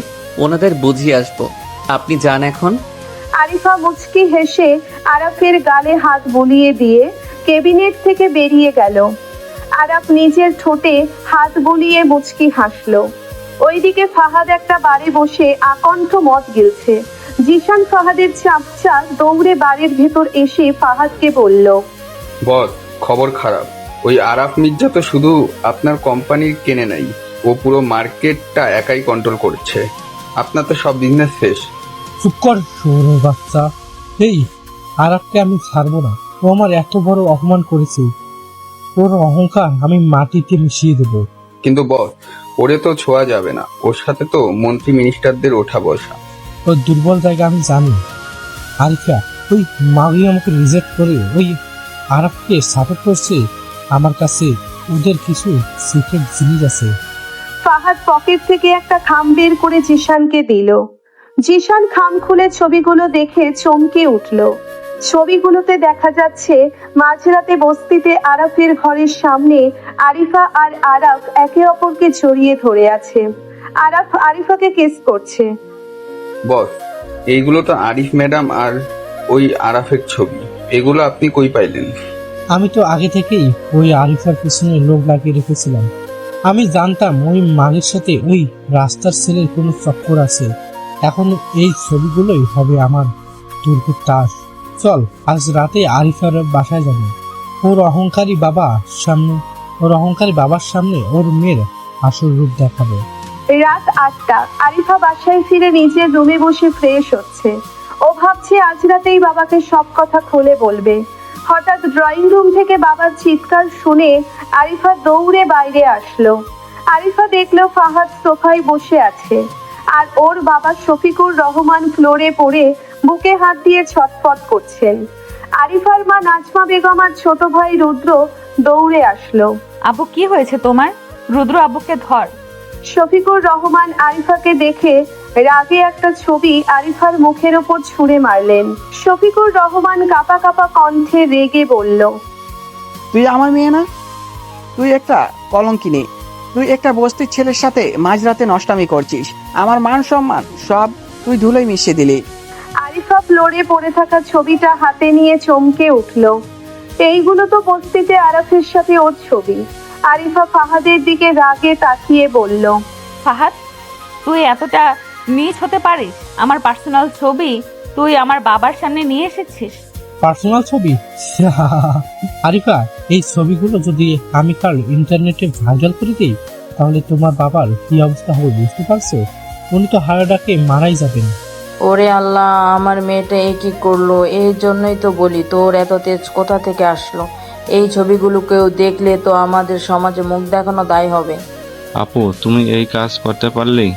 ওনাদের বুঝিয়ে আসবো। আপনি যান এখন। আরিফা মুচকি হেসে আরাফের গালে হাত বুলিয়ে দিয়ে কেবিনেট থেকে বেরিয়ে গেল। আরাফ নিজের ঠোঁটে হাত বুলিয়ে মুচকি হাসলো। ওইদিকে ফাহাদ একটা বারে বসে আকণ্ঠ মদ গিলছে। জিশান ফাহাদের চাপচা দৌড়ে বাড়ির ভেতর এসে ফাহাদকে বলল, বস, খবর খারাপ। ওই আরাফ মির্জা তো শুধু আপনার কোম্পানির কেনে নাই, ও পুরো মার্কেটটা একাই কন্ট্রোল করছে। আপনার তো সব বিজনেস শেষ। চুপ কর শহরের বাচ্চা। এই আরাফকে আমি ছাড়বো না। ও আমার এত বড় অপমান করেছে, ওর অহংকার আমি মাটিতে মিশিয়ে দেবো। কিন্তু বস, ওরে তো ছোঁয়া যাবে না, ওর সাথে তো মন্ত্রী মিনিস্টারদের ওঠা বসা। ওর দুর্বল জায়গা আমি জানি। আরিফা, ওই মাগি আমাকে রিজেক্ট করে ওই আরাফকে সাপোর্ট করছে। আমার কাছে ওদের কিছু সিক্রেট জিনিস আছে। ফাহাদ পকেট থেকে একটা খাম বের করে জিশানকে দিল। জিশান খাম খুলে ছবিগুলো দেখে চমকে উঠল। ছবিগুলোতে দেখা যাচ্ছে মাঝরাতে বস্তিতে আরাফের ঘরের সামনে আরিফা আর আরাফ একে অপরকে জড়িয়ে ধরে আছে। আরাফ আরিফাকে কিস করছে। বস, এইগুলো তো আরিফ ম্যাডাম আর ওই আরাফের ছবি। এগুলো আপনি কই পাইলেন? আমি তো আগে থেকেই ওই আরিফার পিছনে লোক লাগিয়ে রেখেছিলাম। আমি জানতাম ওই মাগের সাথে ওই রাস্তার ছেলের কোনো চক্কর আছে। এখন এই ছবিগুলোই হবে আমার দুর্গের তাস। চল আজ রাতে আরিফার বাসায় যাব। ওর অহংকারী বাবার সামনে ওর মেয়ের আসল রূপ দেখাবো। রাত 8টা। আরিফা বাসায় ফিরে নিজের রুমে বসে ফ্রেশ হচ্ছে। ও ভাবছে আজ রাতেই বাবাকে সব কথা খুলে বলবে। হঠাৎ ড্রয়িং রুম থেকে বাবার চিৎকার শুনে আরিফা দৌড়ে বাইরে আসলো। আরিফা দেখলো ফাহাদ সোফায় বসে আছে আর ওর বাবা শফিকুর রহমান ফ্লোরে পড়ে বুকে হাত দিয়ে ছটফট করছেন। আরিফার মা নাজমা বেগম আর ছোট ভাই রুদ্র দৌড়ে আসলো। আব্বু কি হয়েছে তোমার? রুদ্র, আব্বুকে ধর। শফিকুর রহমান আরিফাকে দেখে রাগে একটা ছবি আরিফার মুখের ওপর ছুঁড়ে মারলেন। শফিকুর রহমান কাঁপা কাঁপা কণ্ঠে রেগে বলল, তুই আমার মেয়ে না? তুই একটা কলঙ্কিনী। তুই একটা বস্তির ছেলের সাথে মাঝরাতে নষ্টামি করছিস। আমার মান সম্মান সব তুই ধুলোয় মিশিয়ে দিলি। আরিফা ফ্লোরে পড়ে থাকা ছবিটা হাতে নিয়ে চমকে উঠল। এইগুলো তো বস্তিতে আরাফের সাথে ওর ছবি। আরিফা ফাহাদের দিকে রাগে তাকিয়ে বলল, ফাহাদ, তুই এতটা নীচ হতে পারিস? আমার পার্সোনাল ছবি তুই আমার বাবার সামনে নিয়ে এসেছিস? পার্সোনাল ছবি? আরিফা, এই ছবিগুলো যদি আমি কাল ইন্টারনেটে ভাইরাল করে দিই তাহলে তোমার বাবার কি অবস্থা হবে বুঝতে পারছো? উনি তো হারাডাকে মারাই যাবেন। ওরে আল্লাহ, আমার মেয়েটা এ কি করলো? এই জন্যই তো বলি, তোর এত তেজ কোথা থেকে আসলো? এই ছবিগুলো কেউ দেখলে তো আমাদের সমাজে মুখ দেখানো দায় হবে। আপু, তুমি এই কাজ করতে পারলি?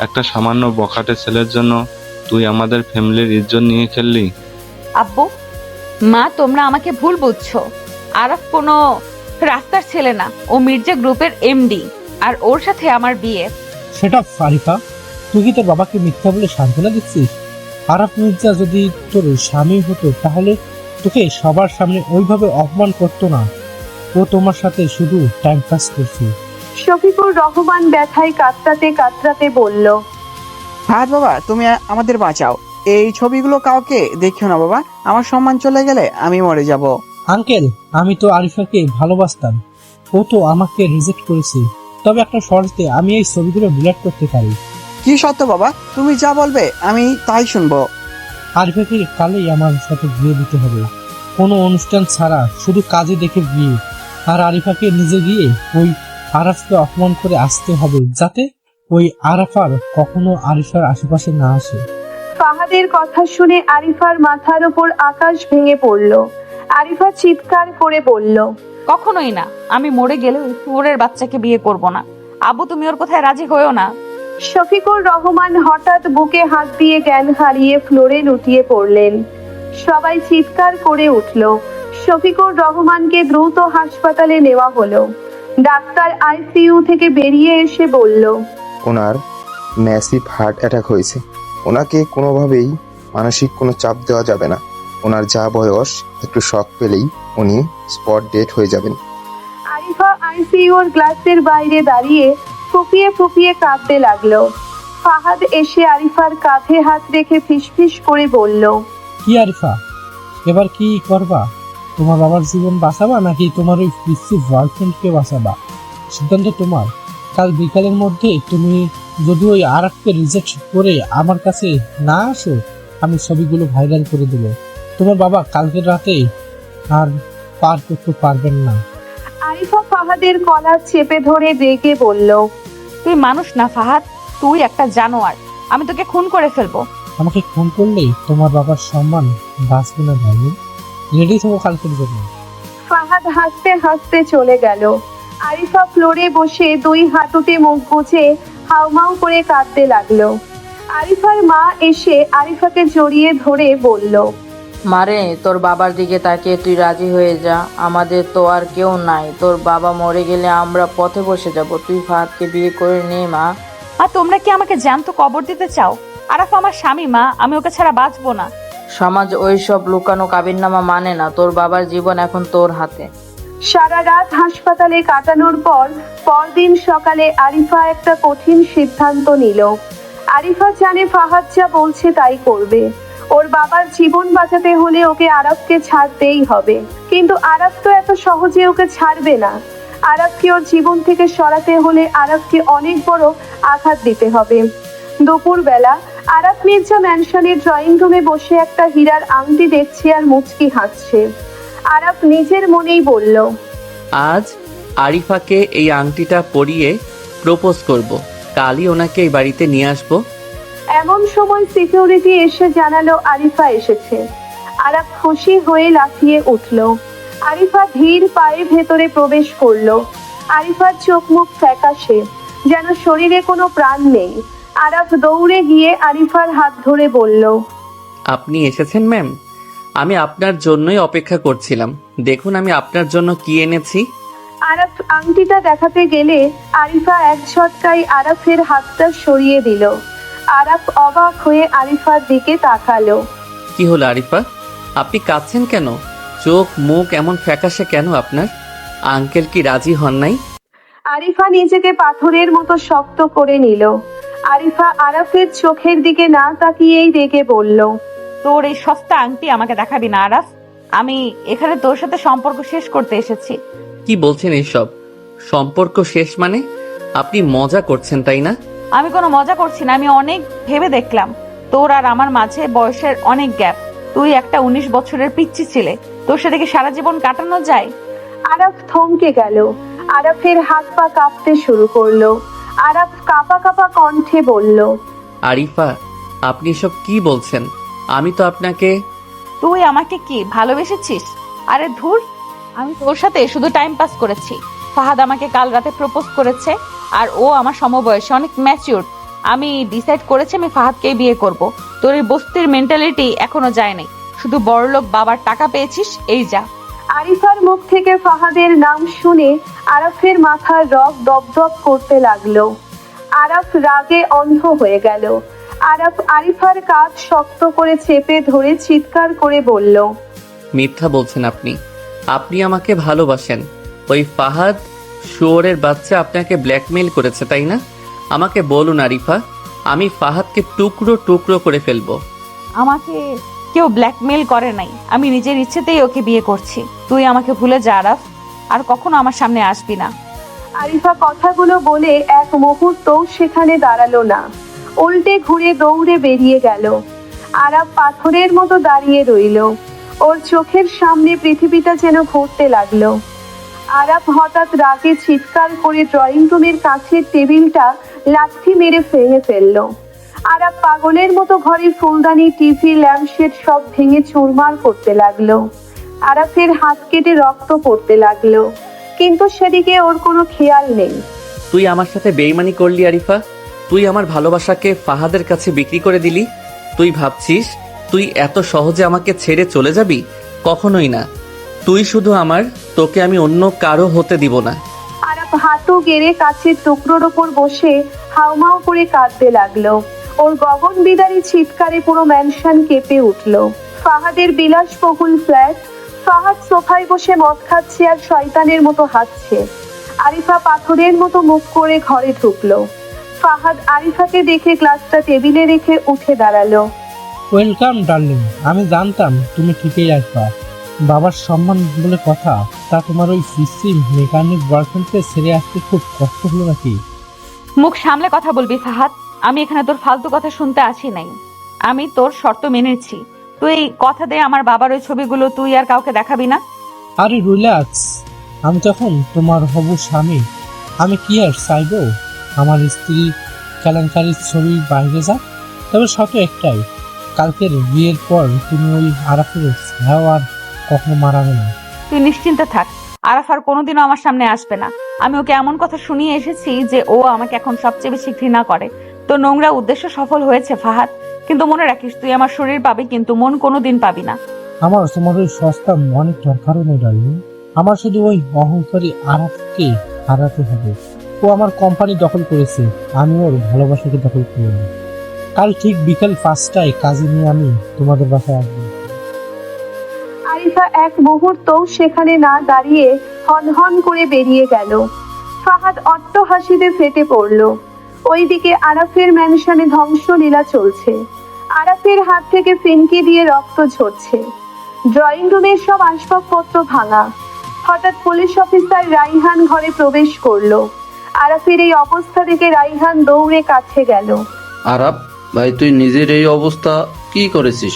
একটা সামান্য বখাটে ছেলের জন্য তুই আমাদের ফ্যামিলির ইজ্জত নিয়ে খেললি। আব্বু, মা, তোমরা আমাকে ভুল বুঝছো। আরাফ কোনো রাস্তার ছেলে না, ও মির্জা গ্রুপের এমডি, আর ওর সাথে আমার বিয়ে। সেটা আরিফা, তুই কি তোর বাবাকে মিথ্যা বলে সান্ত্বনা দিচ্ছিস? আরাফ মির্জা যদি তোর স্বামী হতো তাহলে তোকে সবার সামনে ওইভাবে অপমান করতো না। ও তোমার সাথে শুধু টাইম পাস করছে। শফিকুর রহমান ব্যথায় কাতরাতে কাতরাতে বলল, হাত বাবা, তুমি আমাদের বাঁচাও। এই ছবিগুলো কাউকে দেখিও না বাবা। আমার সম্মান চলে গেলে আমি মরে যাব। আঙ্কেল, আমি তো আরিফাকে ভালোবাসতাম। ও তো আমাকে রিজেক্ট করেছে। তবে একটা শর্তে আমি এই ছবিগুলো ডিলিট করতে পারি। কি সত্য বাবা? তুমি যা বলবে আমি তাই শুনবো। আরিফাকে কালেই আমার সাথে বিয়ে দিতে হবে, কোনো অনুষ্ঠান ছাড়া, শুধু কাজে দেখে বিয়ে। আর আরিফাকে নিজে গিয়ে ওই আরাফকে অপমান করে আসতে হবে, যাতে ওই আরাফার কখনো আরিফার আশেপাশে না আসে। ফাহাদের কথা শুনে আরিফার মাথার উপর আকাশ ভেঙে পড়ল। আরিফা চিৎকার করে বলল, কখনোই না। আমি মরে গেলে ওই শুয়োরের বাচ্চাকে বিয়ে করব না। আব্বু, তুমি ওর কথায় রাজি হয়েও না। শফিকুর রহমান হঠাৎ বুকে হাত দিয়ে জ্ঞান হারিয়ে ফ্লোরে লুটিয়ে পড়লেন। সবাই চিৎকার করে উঠল। শফিকুর রহমানকে দ্রুত হাসপাতালে নেওয়া হলো। ডাক্তার আইসিইউ থেকে বেরিয়ে এসে বলল, ওনার ম্যাসিভ হার্ট অ্যাটাক হয়েছে। ওনাকে কোনোভাবেই মানসিক কোনো চাপ দেওয়া যাবে না। ওনার যা বয়স, একটু শক পেলেই উনি স্পট ডেড হয়ে যাবেন। আরিফা আইসিইউর গ্লাসের বাইরে দাঁড়িয়ে ফুপিয়ে ফুপিয়ে কাঁদতে লাগলো। ফাহাদ এসে আরিফার কাঁধে হাত রেখে ফিসফিস করে বলল, কি আরিফা, এবার কি করবা? তোমার বাবার জীবন বাঁচাবা নাকি তোমার ওই পিসি বয়ফ্রেন্ডকে বাঁচাবা? সিদ্ধান্ত তোমার। কাল বিকালের মধ্যে তুমি যদি ওই আরাফকে রিজেক্ট করে আমার কাছে না আসো, আমি ছবিগুলো ভাইরাল করে দেবো। তোমার বাবা কালকের রাতে আর পার করতে পারবেন না। আরিফা ফাহাদের কলার চেপে ধরে রেগে বলল, তুই মানুষ না ফাহাদ, তুই একটা জানোয়ার। আমি তোকে খুন করে ফেলবো। আমাকে খুন করলেই তোমার বাবার সম্মান বাঁচবে না ভাই। রেডি থাকো কালকের জন্য। ফাহাদ হাসতে হাসতে চলে গেল। আরিফা ফ্লোরে বসে দুই হাঁটুতে মুখ গুজে হাউমাউ করে কাঁদতে লাগলো। আরিফার মা এসে আরিফাকে জড়িয়ে ধরে বলল, মারে, তোর বাবার দিকে তাকিয়ে তুই রাজি হয়ে যা। আমাদের তো আর কেউ নাই। তোর বাবা মরে গেলে আমরা পথে বসে যাব। তুই ফাহাদকে বিয়ে করে নে মা। আর তোমরা কি আমাকে জ্যান্ত কবর দিতে চাও? আরাফ আমার স্বামী মা, আমি ওকে ছাড়া বাঁচবো না। সমাজ ওই সব লুকানো কাবিননামা মানে না। তোর বাবার জীবন এখন তোর হাতে। সারা রাত হাসপাতালে কাটানোর পর পরদিন সকালে আরিফা একটা কঠিন সিদ্ধান্ত নিল। আরিফা জানে ফাহাদ যা বলছে তাই করবে। ওর বাবার জীবন বাঁচাতে হলে ওকে আরাফকে ছাড়তেই হবে। কিন্তু আরাফ তো এত সহজে ওকে ছাড়বে না। আরাফকে ওর জীবন থেকে সরাতে হলে আরাফকে অনেক বড় আঘাত দিতে হবে। দুপুরবেলা আরাফ মির্জা ম্যানশনের ড্রয়িং রুমে বসে একটা হীরার আংটি দেখছে আর মুচকি হাসছে। আরাফ নিজের মনেই বলল, আজ আরিফাকে এই আংটিটা পরিয়ে প্রপোজ করব। কালই ওনাকে এই বাড়িতে নিয়ে আসবো। এমন সময় সিকিউরিটি এসে জানালো আরিফা এসেছে। আরাফ খুশি হয়ে লাফিয়ে উঠল। আরিফা ধীর পায়ে ভেতরে প্রবেশ করলো। আরিফার চোখ মুখ ফ্যাকাশে, যেন শরীরে কোনো প্রাণ নেই। আরাফ দৌড়ে গিয়ে আরিফার হাত ধরে বলল, আপনি এসেছেন ম্যাম? আমি আপনার জন্যই অপেক্ষা করছিলাম। দেখুন আমি আপনার জন্য কি এনেছি। আরাফ আংটিটা দেখাতে গেলে আরিফা এক ঝটকায় আরাফের হাতটা সরিয়ে দিল। আরাফ অবাক হয়ে আরিফার দিকে তাকালো। কি হলো আরিফা, আপনি কাঁদছেন কেন? চোখ মুখ এমন ফ্যাকাশে কেন আপনার? আঙ্কেল কি রাজি হন নাই? আরিফা নিজেকে পাথরের মতো শক্ত করে নিল। আরিফা আরাফের চোখের দিকে না তাকিয়েই রেগে বলল, তোর এই সস্তা আংটি আমাকে দেখাবি না আরাফ। আমি এখানে তোর সাথে সম্পর্ক শেষ করতে এসেছি। কি বলছেন এইসব? সম্পর্ক শেষ মানে? আপনি মজা করছেন তাই না? আমি কোনো মজা করছি না। আমি অনেক ভেবে দেখলাম, তোর আর আমার মাঝে বয়সের অনেক গ্যাপ। তুই একটা 19 বছরের পিচ্চি ছেলে, তোর সাথে কি সারা জীবন কাটানো যায়? আরাফ থমকে গেল। আরাফের হাত পা কাঁপতে শুরু করলো। আরাফ কাঁপা কাঁপা কণ্ঠে বলল, আরিফা আপনি সব কি বলছেন? আমি তো আপনাকে। তুই আমাকে কি ভালোবেসেছিস? আরে ধুর, আমি তোর সাথে শুধু টাইম পাস করেছি। ফাহাদ আমাকে কাল রাতে প্রপোজ করেছে, আর ও আমার সমবয়সী, অনেক ম্যাচিউর। আমি ডিসাইড করেছি আমি ফাহাদকেই বিয়ে করব। তোর এই বস্তির মেন্টালিটি এখনো যায় নাই। শুধু বড়লোক বাবার টাকা পেয়েছিস, এই যা। আরিফার মুখ থেকে ফাহাদের নাম শুনে আরাফের মাথার রগ দপদপ করতে লাগলো। আরাফ রাগে অন্ধ হয়ে গেল। আরাফ আরিফার কাঁধ শক্ত করে চেপে ধরে চিৎকার করে বলল, মিথ্যা বলছেন আপনি। আপনি আমাকে ভালোবাসেন। ওই ফাহাদ শুয়োরের বাচ্চা আপনাকে ব্ল্যাকমেইল করেছে তাই না? আমাকে বলুন আরিফা, আমি ফাহাদকে টুকরো টুকরো করে ফেলবো। আমাকে কেউ ব্ল্যাকমেল করে নাই। আমি নিজের ইচ্ছেতেই ওকে বিয়ে করছি। তুই আমাকে ভুলে যা আরাফ, আর কখনো আমার সামনে আসবি না। আরিফা কথাগুলো বলে এক মুহূর্তও সেখানে দাঁড়ালো না। উল্টে ঘুরে দৌড়ে বেরিয়ে গেল। আরাফ পাথরের মতো দাঁড়িয়ে রইল। ওর চোখের সামনে পৃথিবীটা যেন ঘুরতে লাগলো। আরাফ হঠাৎ রাগে চিৎকার করে ড্রয়িং রুমের কাছের টেবিলটা লাথি মেরে ভেঙে ফেলল। আরাফ পাগলের মতো ঘরের ফুলদানি, টিভি, ল্যাম্পশেড সব ভেঙে চুরমার করতে লাগলো। আরাফের হাত কেটে রক্ত পড়তে লাগলো, কিন্তু সেদিকে ওর কোনো খেয়াল নেই। তুই আমার সাথে বেইমানি করলি আরিফা। তুই আমার ভালোবাসাকে ফাহাদের কাছে বিক্রি করে দিলি। তুই ভাবছিস তুই এত সহজে আমাকে ছেড়ে চলে যাবি? কখনোই না। তুই শুধু আমার, তোকে আমি অন্য কারো হতে দিব না। আরাফ হাঁটু গেড়ে কাছের টুকরোর ওপর বসে হাউমাউ করে কাঁদতে লাগলো। ওর গগন বিদারী চিৎকারে পুরো ম্যানশন কেঁপে উঠল। ফাহাদের বিলাসবহুল ফ্ল্যাট। ফাহাদ সোফায় বসে মদ খাচ্ছে আর শয়তানের মতো হাসছে। আরিফা পাথরের মতো মুখ করে ঘরে ঢুকলো। ফাহাদ আরিফাকে দেখে গ্লাসটা টেবিলে রেখে উঠে দাঁড়ালো। Welcome darling. আমি জানতাম তুমি ঠিকই আসবা। বাবার সম্মান বলে কথা, তা তোমার ওই ফিসি মেকানিক বয়ফ্রেন্ডকে ছেড়ে আসতে খুব কষ্ট হলো নাকি? মুখ সামলে কথা বলবি ফাহাদ। আমি এখানে তোর ফালতু কথা শুনতে আসি নাই। আমি তোর শর্ত মেনেছি। তুই কথা দে আমার বাবার ওই ছবিগুলো তুই আর কাউকে দেখাবি না। আরে রিল্যাক্স, আমি তখন তোমার হবু স্বামী। আমি কি আর চাইবো আমার স্ত্রী কেলেঙ্কারির ছবি বাইরে যাক? তবে শর্ত একটাই, কালকের বিয়ের পর তুমি ওই আরাফের ছায়াও আর কখনো মারাবে না। তুই নিশ্চিন্তে থাক, আরাফ আর কোনোদিনও আমার সামনে আসবে না। আমি ওকে এমন কথা শুনিয়ে এসেছি যে ও আমাকে এখন সবচেয়ে বেশি ঘৃণা করে। তো নোংরা উদ্দেশ্য সফল হয়েছে ফাহাদ, কিন্তু মনে রাখিস তুই আমার শরীর পাবি কিন্তু মন কোনোদিন পাবি না। আমার তোমার ওই সস্তা অনেক দরকারও নেই ডার্লিং। আমার শুধু ওই অহংকারী আরাফকে হারাতে হবে। ও আমার কোম্পানি দখল করেছে, আমি ওর ভালোবাসাকে দখল করলাম। কাল ঠিক বিকাল 5টায় কাজে নিয়ে আমি তোমাদের বাসায় আসবো। আরিফা এক মুহূর্ত সেখানে না দাঁড়িয়ে হনহন করে বেরিয়ে গেল। ফাহাদ অট্ট হাসিতে ফেটে পড়ল। ওইদিকে আরাফের ম্যানশনে ধ্বংসলীলা চলছে। আরাফের হাত থেকে ফিনকি দিয়ে রক্ত ঝরছে। ড্রয়িং রুমের সব আসবাবপত্র ভাঙা। হঠাৎ পুলিশ অফিসার রাইহান ঘরে প্রবেশ করলো। আরাফের এই অবস্থা দেখে রাইহান দৌড়ে কাছে গেল। আরাফ ভাই, তুই নিজের এই অবস্থা কি করেছিস?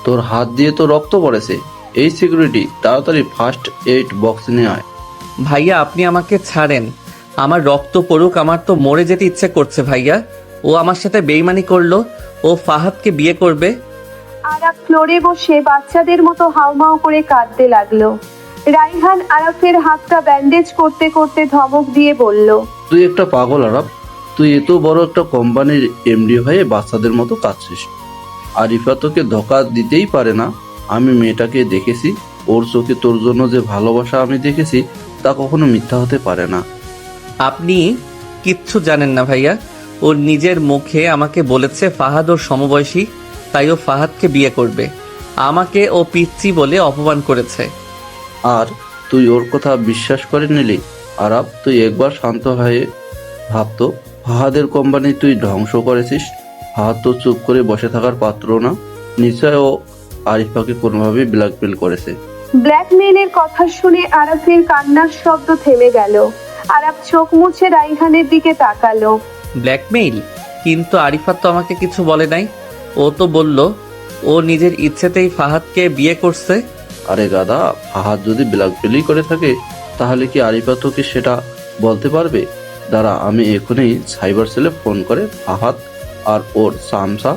তোর হাত দিয়ে তো রক্ত পড়েছে। এই সিকিউরিটি, তাড়াতাড়ি ফার্স্ট এইড বক্স নিয়ে আয়। ভাইয়া আপনি আমাকে ছাড়েন, আমার রক্ত পড়ুক, আমার তো মরে যেতে ইচ্ছে করছে ভাইয়া। ও আমার সাথে বেইমানি করলো, ও ফাহাদকে বিয়ে করবে। আরাফ ফ্লোরে বসে বাচ্চাদের মতো হাউমাউ করে কাঁদতে লাগলো। রাইহান আরাফের হাতটা ব্যান্ডেজ করতে করতে ধমক দিয়ে বলল, তুই একটা পাগল আরাফ। তুই এত বড় একটা কোম্পানির এমডি হয়ে বাচ্চাদের মতো কাঁদছিস। আরিফা তোকে ধোকা দিতেই পারে না। আমি মেয়েটাকে দেখেছি, ওর চোখে তোর জন্য যে ভালোবাসা আমি দেখেছি তা কখনো মিথ্যা হতে পারে না। আপনি কিচ্ছু জানেন না ভাইয়া। ওর নিজের মুখে আমাকে বলেছে ফাহাদ ওর সমবয়সী, তাই ও ফাহাদকে বিয়ে করবে। আমাকে ও পিচ্চি বলে অপমান করেছে। আর তুই ওর কথা বিশ্বাস করে নিলি? আরাফ, তুই একবার শান্ত হয়ে ভাবতো, ফাহাদের কোম্পানি তুই ধ্বংস করেছিস। ফাহাদ তো চুপ করে বসে থাকার পাত্র না। নিশ্চয় ও আরিফাকে কোনোভাবে ব্ল্যাকমেল করেছে। ব্ল্যাকমেইলের কথা শুনে আরাফের কান্নার শব্দ থেমে গেল। আরাফ চোখ মুছে রাইহানের দিকে তাকালো। ব্ল্যাকমেইল? কিন্তু আরিফা তো আমাকে কিছু বলে নাই। ও তো বলল ও নিজের ইচ্ছেতেই ফাহাদকে বিয়ে করছে। আরে গাদা, ফাহাদ যদি ব্ল্যাকমেলই করে থাকে তাহলে কি আরিফা তোকে সেটা বলতে পারবে? দাঁড়া, আমি এখনই সাইবার সেলে ফোন করে ফাহাদ আর ওর সামসা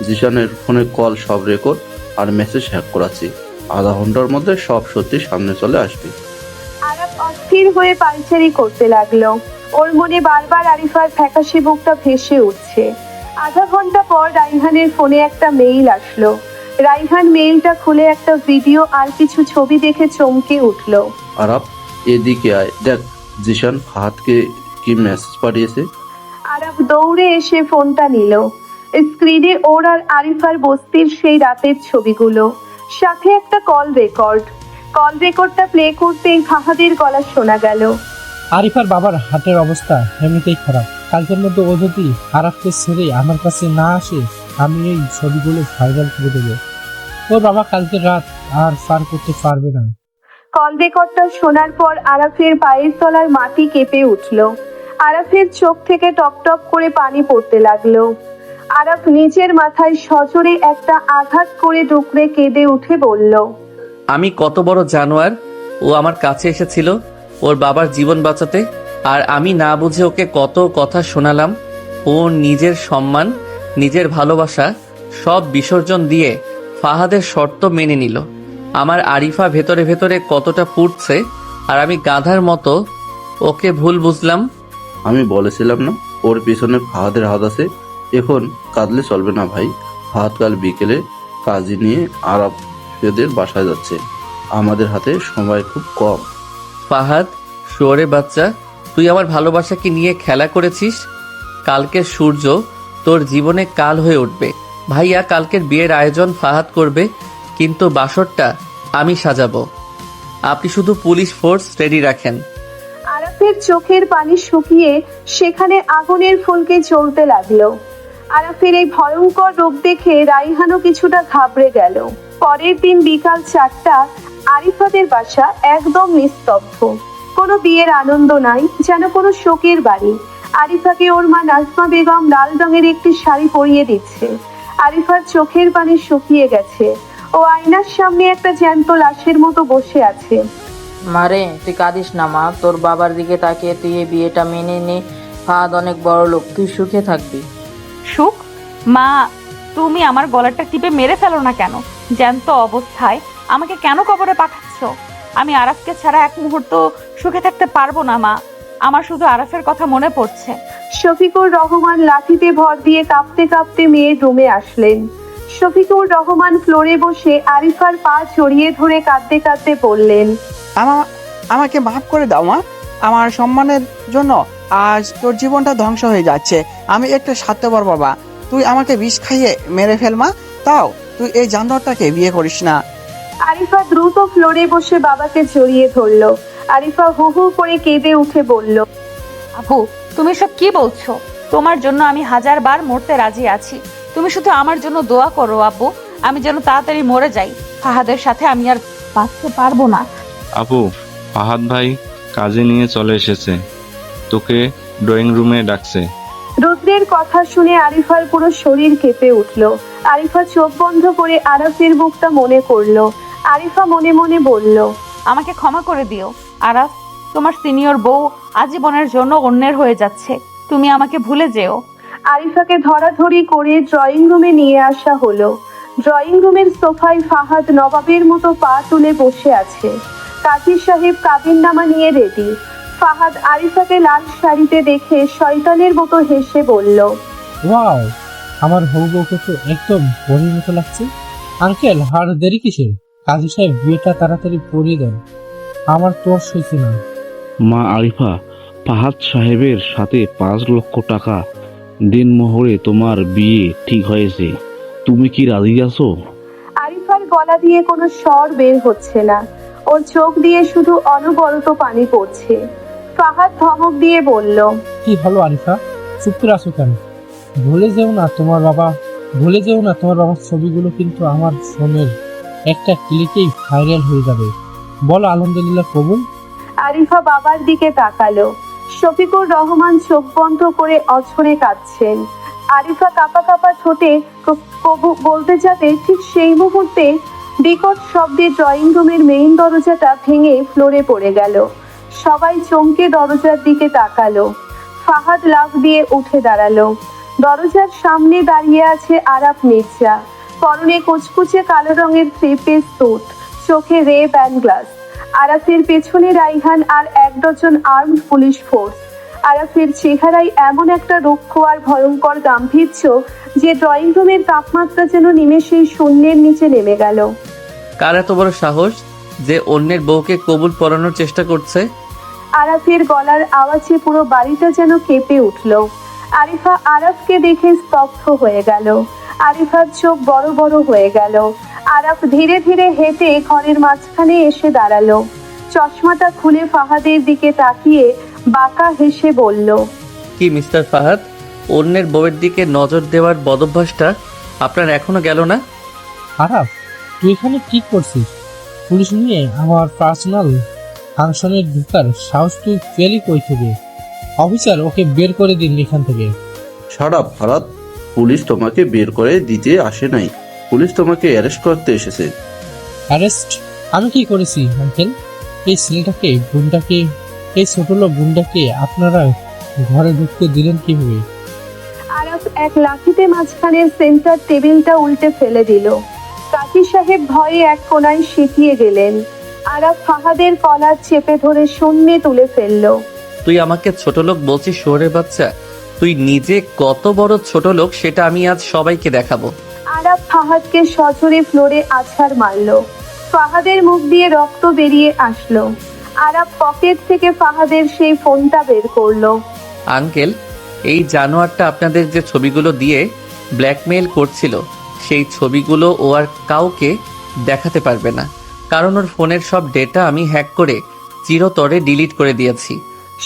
জিশানের ফোনে কল সব রেকর্ড আর মেসেজ হ্যাক করাচ্ছি। আধা ঘন্টার মধ্যে সব সত্যি সামনে চলে আসবে। আরাফ অস্থির হয়ে পায়চারি করতে লাগলো। ওর মনে বারবার আরিফার ফ্যাকাশে বুকটা ভেসে উঠছে। আধা ঘন্টা পর রাইহানের ফোনে একটা মেইল আসলো। রাইহান মেইলটা খুলে একটা ভিডিও আর কিছু ছবি দেখে চমকে উঠলো। আরাফ, এদিকে আয়, দেখ জিশান ফাহাদকে কি মেসেজ পাঠিয়েছে। আরাফ দৌড়ে এসে ফোনটা নিল। স্ক্রিনে ওর আর আরিফার বস্তির সেই রাতের ছবিগুলো, সাথে একটা কল রেকর্ডটা প্লে করতেই ফাহাদের গলা শোনা গেল। আরিফার বাবার হার্টের অবস্থা এমনিতেই খারাপ। কালকের মধ্যে ও যদি আরাফকে ছেড়ে আমার কাছে না আসে, আমি এই ছবিগুলো ভাইরাল করে দেবো। ওর বাবা কালকে রাত আর পার করতে পারবে না। কল রেকর্ডটা শোনার পর আরাফের পায়ের তলার মাটি কেঁপে উঠল। আরাফের চোখ থেকে টপ টপ করে পানি পড়তে লাগলো। আরাফ নিজের মাথায় সজোরে একটা আঘাত করে ডুকরে কেঁদে উঠে বলল, আমি কত বড় জানোয়ার! ও আমার কাছে এসেছিল ওর বাবার জীবন বাঁচাতে, আর আমি না বুঝে ওকে কত কথা শোনালাম। ও নিজের সম্মান, নিজের ভালোবাসা সব বিসর্জন দিয়ে ফাহাদের শর্ত মেনে নিল। আমার আরিফা ভেতরে ভেতরে কতটা পুড়ছে, আর আমি গাধার মতো ওকে ভুল বুঝলাম। আমি বলেছিলাম না ওর পিছনে ফাহাদের হাত আছে। এখন কাঁদলে চলবে না ভাই। ফাহাদ কাল বিকেলে কাজী নিয়ে আরাফেদের বাসায় যাচ্ছে। আমাদের হাতে সময় খুব কম। ফাহাদ, শুয়োরে বাচ্চা, তুই আমার ভালোবাসাকে নিয়ে খেলা করেছিস। কালকের সূর্য তোর জীবনে কাল হয়ে উঠবে। ভাইয়া, কালকের বিয়ের আয়োজন ফাহাদ করবে, কিন্তু বাসরটা আমি সাজাবো। আপনি শুধু পুলিশ ফোর্স রেডি রাখেন। আরাফের চোখের পানি শুকিয়ে সেখানে আগুনের ফুলকে জ্বলতে লাগলো। আরাফের এই ভয়ঙ্কর রূপ দেখে রাইহানও কিছুটা ঘাবড়ে গেল। পরের দিন বিকাল 4টা, আরিফাদের বাসা একদম নিস্তব্ধ। কোনো বিয়ের আনন্দ নাই, যেন কোনো শোকের বাড়ি। আরিফাকে ওর মা নাজমা বেগম লাল রঙের একটি শাড়ি পরিয়ে দিচ্ছে। আরিফার চোখের পানি শুকিয়ে গেছে। ও আয়নার সামনে একটা জ্যান্ত লাশের মতো বসে আছে। মারে, তুই কাঁদিস না মা। তোর বাবার দিকে তাকিয়ে তুই এই বিয়েটা মেনে নে। ফাহাদ অনেক বড় লোক, তুই সুখে থাকবি। সুখ? মা, তুমি আমার গলাটা টিপে মেরে ফেলো না কেন? জ্যান্ত অবস্থায় আমাকে কেন কবরে পাঠাচ্ছ? আমি আরাফকে ছাড়া এক মুহূর্ত সুখে থাকতে পারবো না মা। আমার শুধু আরাফের কথা মনে পড়ছে। শফিকুর রহমান লাঠিতে ভর দিয়ে কাঁপতে কাঁপতে মেয়ের রুমে আসলেন। শফিকুর রহমান ফ্লোরে বসে আরিফার পা জড়িয়ে ধরে কাঁদতে কাঁদতে বললেন, আমাকে মাফ করে দাও মা। আমার সম্মানের জন্য আজ তোর জীবনটা ধ্বংস হয়ে যাচ্ছে। আমি একটা স্বার্থপর বাবা। তুই আমাকে বিষ খাইয়ে মেরে ফেল মা, তাও তুই এই জানোয়ারটাকে বিয়ে করিস না। আরিফা দ্রুত ফ্লোরে বসে বাবাকে জড়িয়ে ধরলো। আরিফা হু হু করে কেঁদে উঠে বলল, আপু তুমি সব কি বলছো? তোমার জন্য আমি 1000 বার মরতে রাজি আছি। তুমি শুধু আমার জন্য দোয়া করো আব্বু, আমি যেন তাড়াতাড়ি মরে যাই। ফাহাদের সাথে আমি আর বাঁচতে পারবো না। আপু, ফাহাদ ভাই কাজে নিয়ে চলে এসেছে, তোকে ড্রয়িং রুমে ডাকছে। রুদ্রের কথা শুনে আরিফার পুরো শরীর কেঁপে উঠল। আরিফা চোখ বন্ধ করে আরাফের মুখটা মনে করলো। আরিফা মনে মনে বলল, আমাকে ক্ষমা করে দিও আরাফ, তোমার সিনিয়র বউ আজীবনের জন্য অন্যের হয়ে যাচ্ছে, তুমি আমাকে ভুলে যেও। আরিফাকে ধরাধরি করে ড্রয়িং রুমে নিয়ে আসা হলো। ড্রয়িং রুমের সোফায় ফাহাদ নবাবের মতো পা তুলে বসে আছে। কাজী সাহেব কাবিননামা নিয়ে রেডি। ফাহাদ আরিফাকে লাল শাড়িতে দেখে শয়তানের মতো হেসে বলল, ওয়াও, আমার হবু বউকে তো একদম পরীর মতো লাগছে। আঙ্কেল, আর দেরি কিসের? কাজী সাহেব বিয়েটা তাড়াতাড়ি পরিয়ে দেন, আমার তোর সইছে না। মা আরিফা, ফাহাদ সাহেবের সাথে 5 লক্ষ টাকা দিনমোহরে তোমার বিয়ে ঠিক হয়েছে, তুমি কি রাজি আছো? আরিফার গলা দিয়ে কোনো স্বর বের হচ্ছে না, ওর চোখ দিয়ে শুধু অনবরত পানি পড়ছে। ফাহাদ ধমক দিয়ে বলল, কি হলো আরিফা, চুপ করে আছো কেন? ভুলে যেও না তোমার বাবার ছবিগুলো কিন্তু আমার ফোনের একটা ক্লিকেই ভাইরাল হয়ে যাবে। বলো আলহামদুলিল্লাহ কবুল। আরিফা বাবার দিকে তাকালো। শফিকুর রহমান চোখ বন্ধ করে অঝরে কাঁদছেন। আরিফা কাঁপা কাঁপা ঠোঁটে কবু বলতে যাবে, ঠিক সেই মুহূর্তে বিকট শব্দে ড্রয়িং রুমের মেইন দরজাটা ভেঙে ফ্লোরে পড়ে গেল। সবাই চমকে দরজার দিকে তাকালো। ফাহাদ লাফ দিয়ে উঠে দাঁড়ালো। দরজার সামনে দাঁড়িয়ে আছে আরাফ মির্জা, পরনে কুচকুচে কালো রঙের 3 পিস স্যুট, চোখে রে ব্যান গ্লাস। আরাফের পেছনে রাইহান আর 1 ডজন আর্মড পুলিশ ফোর্স। আরাফের চেহারায় এমন একটা রুক্ষ আর ভয়ঙ্কর গাম্ভীর্য যে ড্রয়িং রুমের তাপমাত্রা যেন নিমেষেই শূন্যের নিচে নেমে গেল। কার এত বড় সাহস যে অন্যের বউকে কবুল পড়ানোর চেষ্টা করছে? আরাফের গলার আওয়াজে পুরো বাড়িটা যেন কেঁপে উঠল। আরিফা আরাফকে দেখে স্তব্ধ হয়ে গেল। আরিফার চোখ বড় বড় হয়ে গেল। আরাফ ধীরে ধীরে হেঁটে ঘরের মাঝখানে এসে দাঁড়ালো। চশমাটা খুলে ফাহাদের দিকে তাকিয়ে বাঁকা হেসে বলল, কি মিস্টার ফাহাদ, অন্যের বউয়ের দিকে নজর দেওয়ার বদভ্যাসটা আপনার এখনো গেল না? আরাফ, তুই এখানে কি করছিস? পুলিশ নিয়ে আমার পার্সোনাল ফাংশনের ঢুকার সাহস তুই পেলি কই থেকে? অফিসার, ওকে বের করে দিন এখান থেকে। শাট আপ ফারাদ, পুলিশ তোমাকে বের করে দিতে আসে নাই, পুলিশ তোমাকে অ্যারেস্ট করতে এসেছে। অ্যারেস্ট? আমি কি করেছি আঙ্কেল? এই ছেলেটাকে, গুন্ডাকে, এই ছোট লোক গুন্ডাকে আপনারা ঘরে ঢুকতে দিলেন কিভাবে? আরাফ এক লাঠিতে মাঝখানের সেন্টার টেবিলটা উল্টে ফেলে দিল। কাজী সাহেব ভয়ে এক কোণায় সিটিয়ে গেলেন। আরাফ ফাহাদের কলার চেপে ধরে শূন্যে তুলে ফেললো। তুই আমাকে ছোট লোক বলছিস শহরের বাচ্চা? তুই নিজে কত বড় ছোট লোক সেটা আমি আজ সবাইকে দেখাবো। আরাফ ফাহাদকে সজোরে ফ্লোরে আছাড় মারলো। ফাহাদের মুখ দিয়ে রক্ত বেরিয়ে আসলো। আরাফ পকেট থেকে ফাহাদের সেই ফোনটা বের করলো। আঙ্কেল, এই জানোয়ারটা আপনাদের যে ছবিগুলো দিয়ে ব্ল্যাকমেইল করছিল, সেই ছবিগুলো ও আর কাউকে দেখাতে পারবে না, কারণ ওর ফোনের সব ডেটা আমি হ্যাক করে চিরতরে ডিলিট করে দিয়েছি।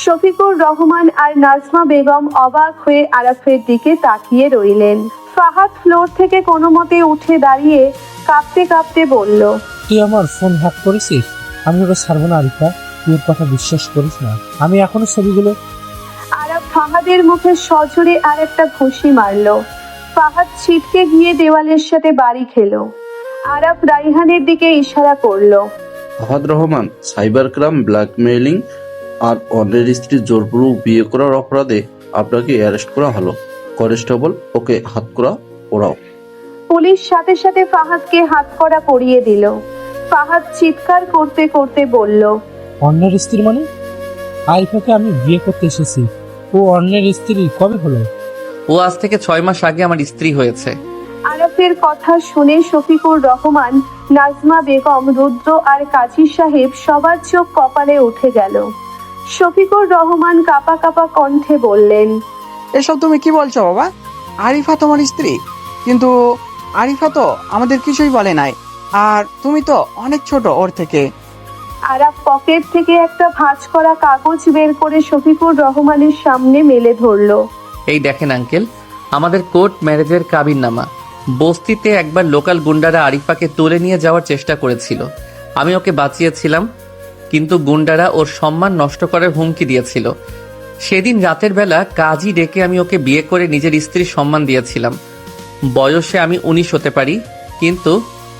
শফিকুর রহমান আর নাজমা বেগম অবাক হয়ে আরাফের দিকে তাকিয়ে রইলেন। ফাহাদ ফ্লোর থেকে কোনো মতে উঠে দাঁড়িয়ে কাঁপতে কাঁপতে বলল, তুই আমার ফোন হ্যাক করেছিস? আমি ওটা ছাড়বো না আরিফা, তুই ওর কথা বিশ্বাস করিস না। আমি এখনো ছবিগুলো। আরাফ ফাহাদের মুখে সজোরে আর একটা ঘুষি মারলো। ফাহাদ ছিটকে গিয়ে দেওয়ালের সাথে বাড়ি খেলো। আরাফ রাইহানের দিকে ইশারা করলো। Fahad Rahman cyber crime, blackmailing আর অন্যের স্ত্রী জোরপূর্বক বিয়ে করার অপরাধে আপনাকে অ্যারেস্ট করা হলো। কনস্টেবল, ওকে হাত করা ওরাও। পুলিশ সাথে সাথে ফাহাদকে হাতকড়া পরিয়ে দিল। ফাহাদ চিৎকার করতে করতে বলল, অন্যের স্ত্রী মানে? আরিফাকে আমি বিয়ে করতে এসেছি, ও অন্যের স্ত্রী কবে হলো? ও আজ থেকে 6 মাস আগে আমার স্ত্রী হয়েছে। আরাফের কথা শুনে শফিকুর রহমান, নাজমা বেগম, রুদ্র আর কাজী সাহেব সবার চোখ কপালে উঠে গেল। শফিকুর রহমান কাঁপা কাঁপা কণ্ঠে বললেন, এসব তুমি কি বলছো বাবা? আরিফা তোমার স্ত্রী? কিন্তু আরিফা তো আমাদের কিছুই বলে নাই, আর তুমি তো অনেক ছোট ওর থেকে। আরাফ পকেট থেকে একটা ভাঁজ করা কাগজ বের করে শফিকুর রহমানের সামনে মেলে ধরলো। এই দেখেন আঙ্কেল, আমাদের কোর্ট ম্যারেজের কাবিননামা। বস্তিতে একবার লোকাল গুন্ডারা আরিফাকে তুলে নিয়ে যাওয়ার চেষ্টা করেছিল, আমি ওকে বাঁচিয়েছিলাম, কিন্তু গুন্ডারা ওর সম্মান নষ্ট করার হুমকি দিয়েছিল। সেদিন রাতের বেলা কাজী ডেকে আমি ওকে বিয়ে করে নিজের স্ত্রীর সম্মান দিয়েছিলাম। বয়সে আমি 19 হতে পারি, কিন্তু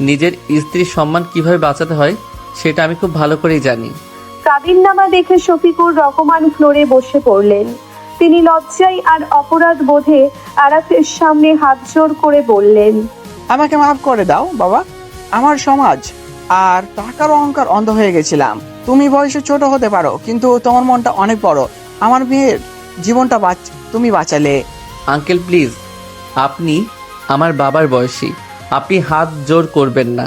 নিজের স্ত্রীর সম্মান কিভাবে বাঁচাতে হয় সেটা আমি খুব ভালো করেই জানি। কাবিননামা দেখে শফিকুর রহমান ফ্লোরে বসে পড়লেন। তিনি লজ্জায় আর অপরাধ বোধে আরাফের সামনে হাত জোর করে বললেন, আমাকে মাফ করে দাও বাবা, আমার সমাজ আর টাকার অহংকার অন্ধ হয়ে গেছিলাম। তুমি বয়সে ছোট হতে পারো, কিন্তু তোমার মনটা অনেক বড়। আমার মেয়ের জীবনটা তুমি বাঁচালে। আঙ্কেল প্লিজ, আপনি আমার বাবার বয়সী, আপনি হাত জোর করবেন না,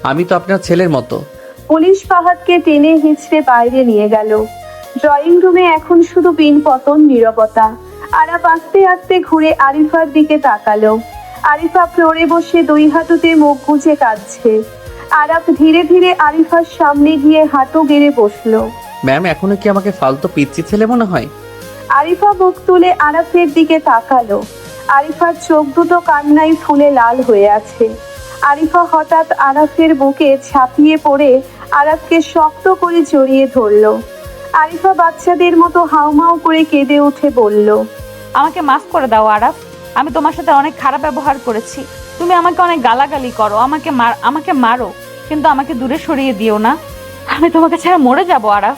আমি তো আপনার ছেলের মতো। পুলিশ ফাহাদকে টেনে হিঁচড়ে বাইরে নিয়ে গেল। ড্রয়িং রুমে এখন শুধু পিনপতন নীরবতা। আরাফ আস্তে আস্তে ঘুরে আরিফার দিকে তাকালো। আরিফা ফ্লোরে বসে 2 হাঁটুতে মুখ গুজে কাঁদছে। আরাফ ধীরে ধীরে আরিফার সামনে গিয়ে হাঁটু গেড়ে বসলো। ম্যাম, এখনো কি আমাকে ফালতু পিচ্ছি ছেলে মনে হয়? আরিফা মুখ তুলে আরাফের দিকে তাকালো। আরিফার চোখ দুটো কান্নায় ফুলে লাল হয়ে আছে। আরিফা হঠাৎ আরাফের বুকে ঝাঁপিয়ে পড়ে আরাফকে শক্ত করে জড়িয়ে ধরলো। আরিফা বাচ্চাদের মতো হাউমাউ করে কেঁদে উঠে বলল, আমাকে মাফ করে দাও আরাফ, আমি তোমার সাথে অনেক খারাপ ব্যবহার করেছি। তুমি আমাকে অনেক গালাগালি করো, আমাকে মারো, কিন্তু আমাকে দূরে সরিয়ে দিও না। আমি তোমাকে ছাড়া মরে যাবো আরাফ।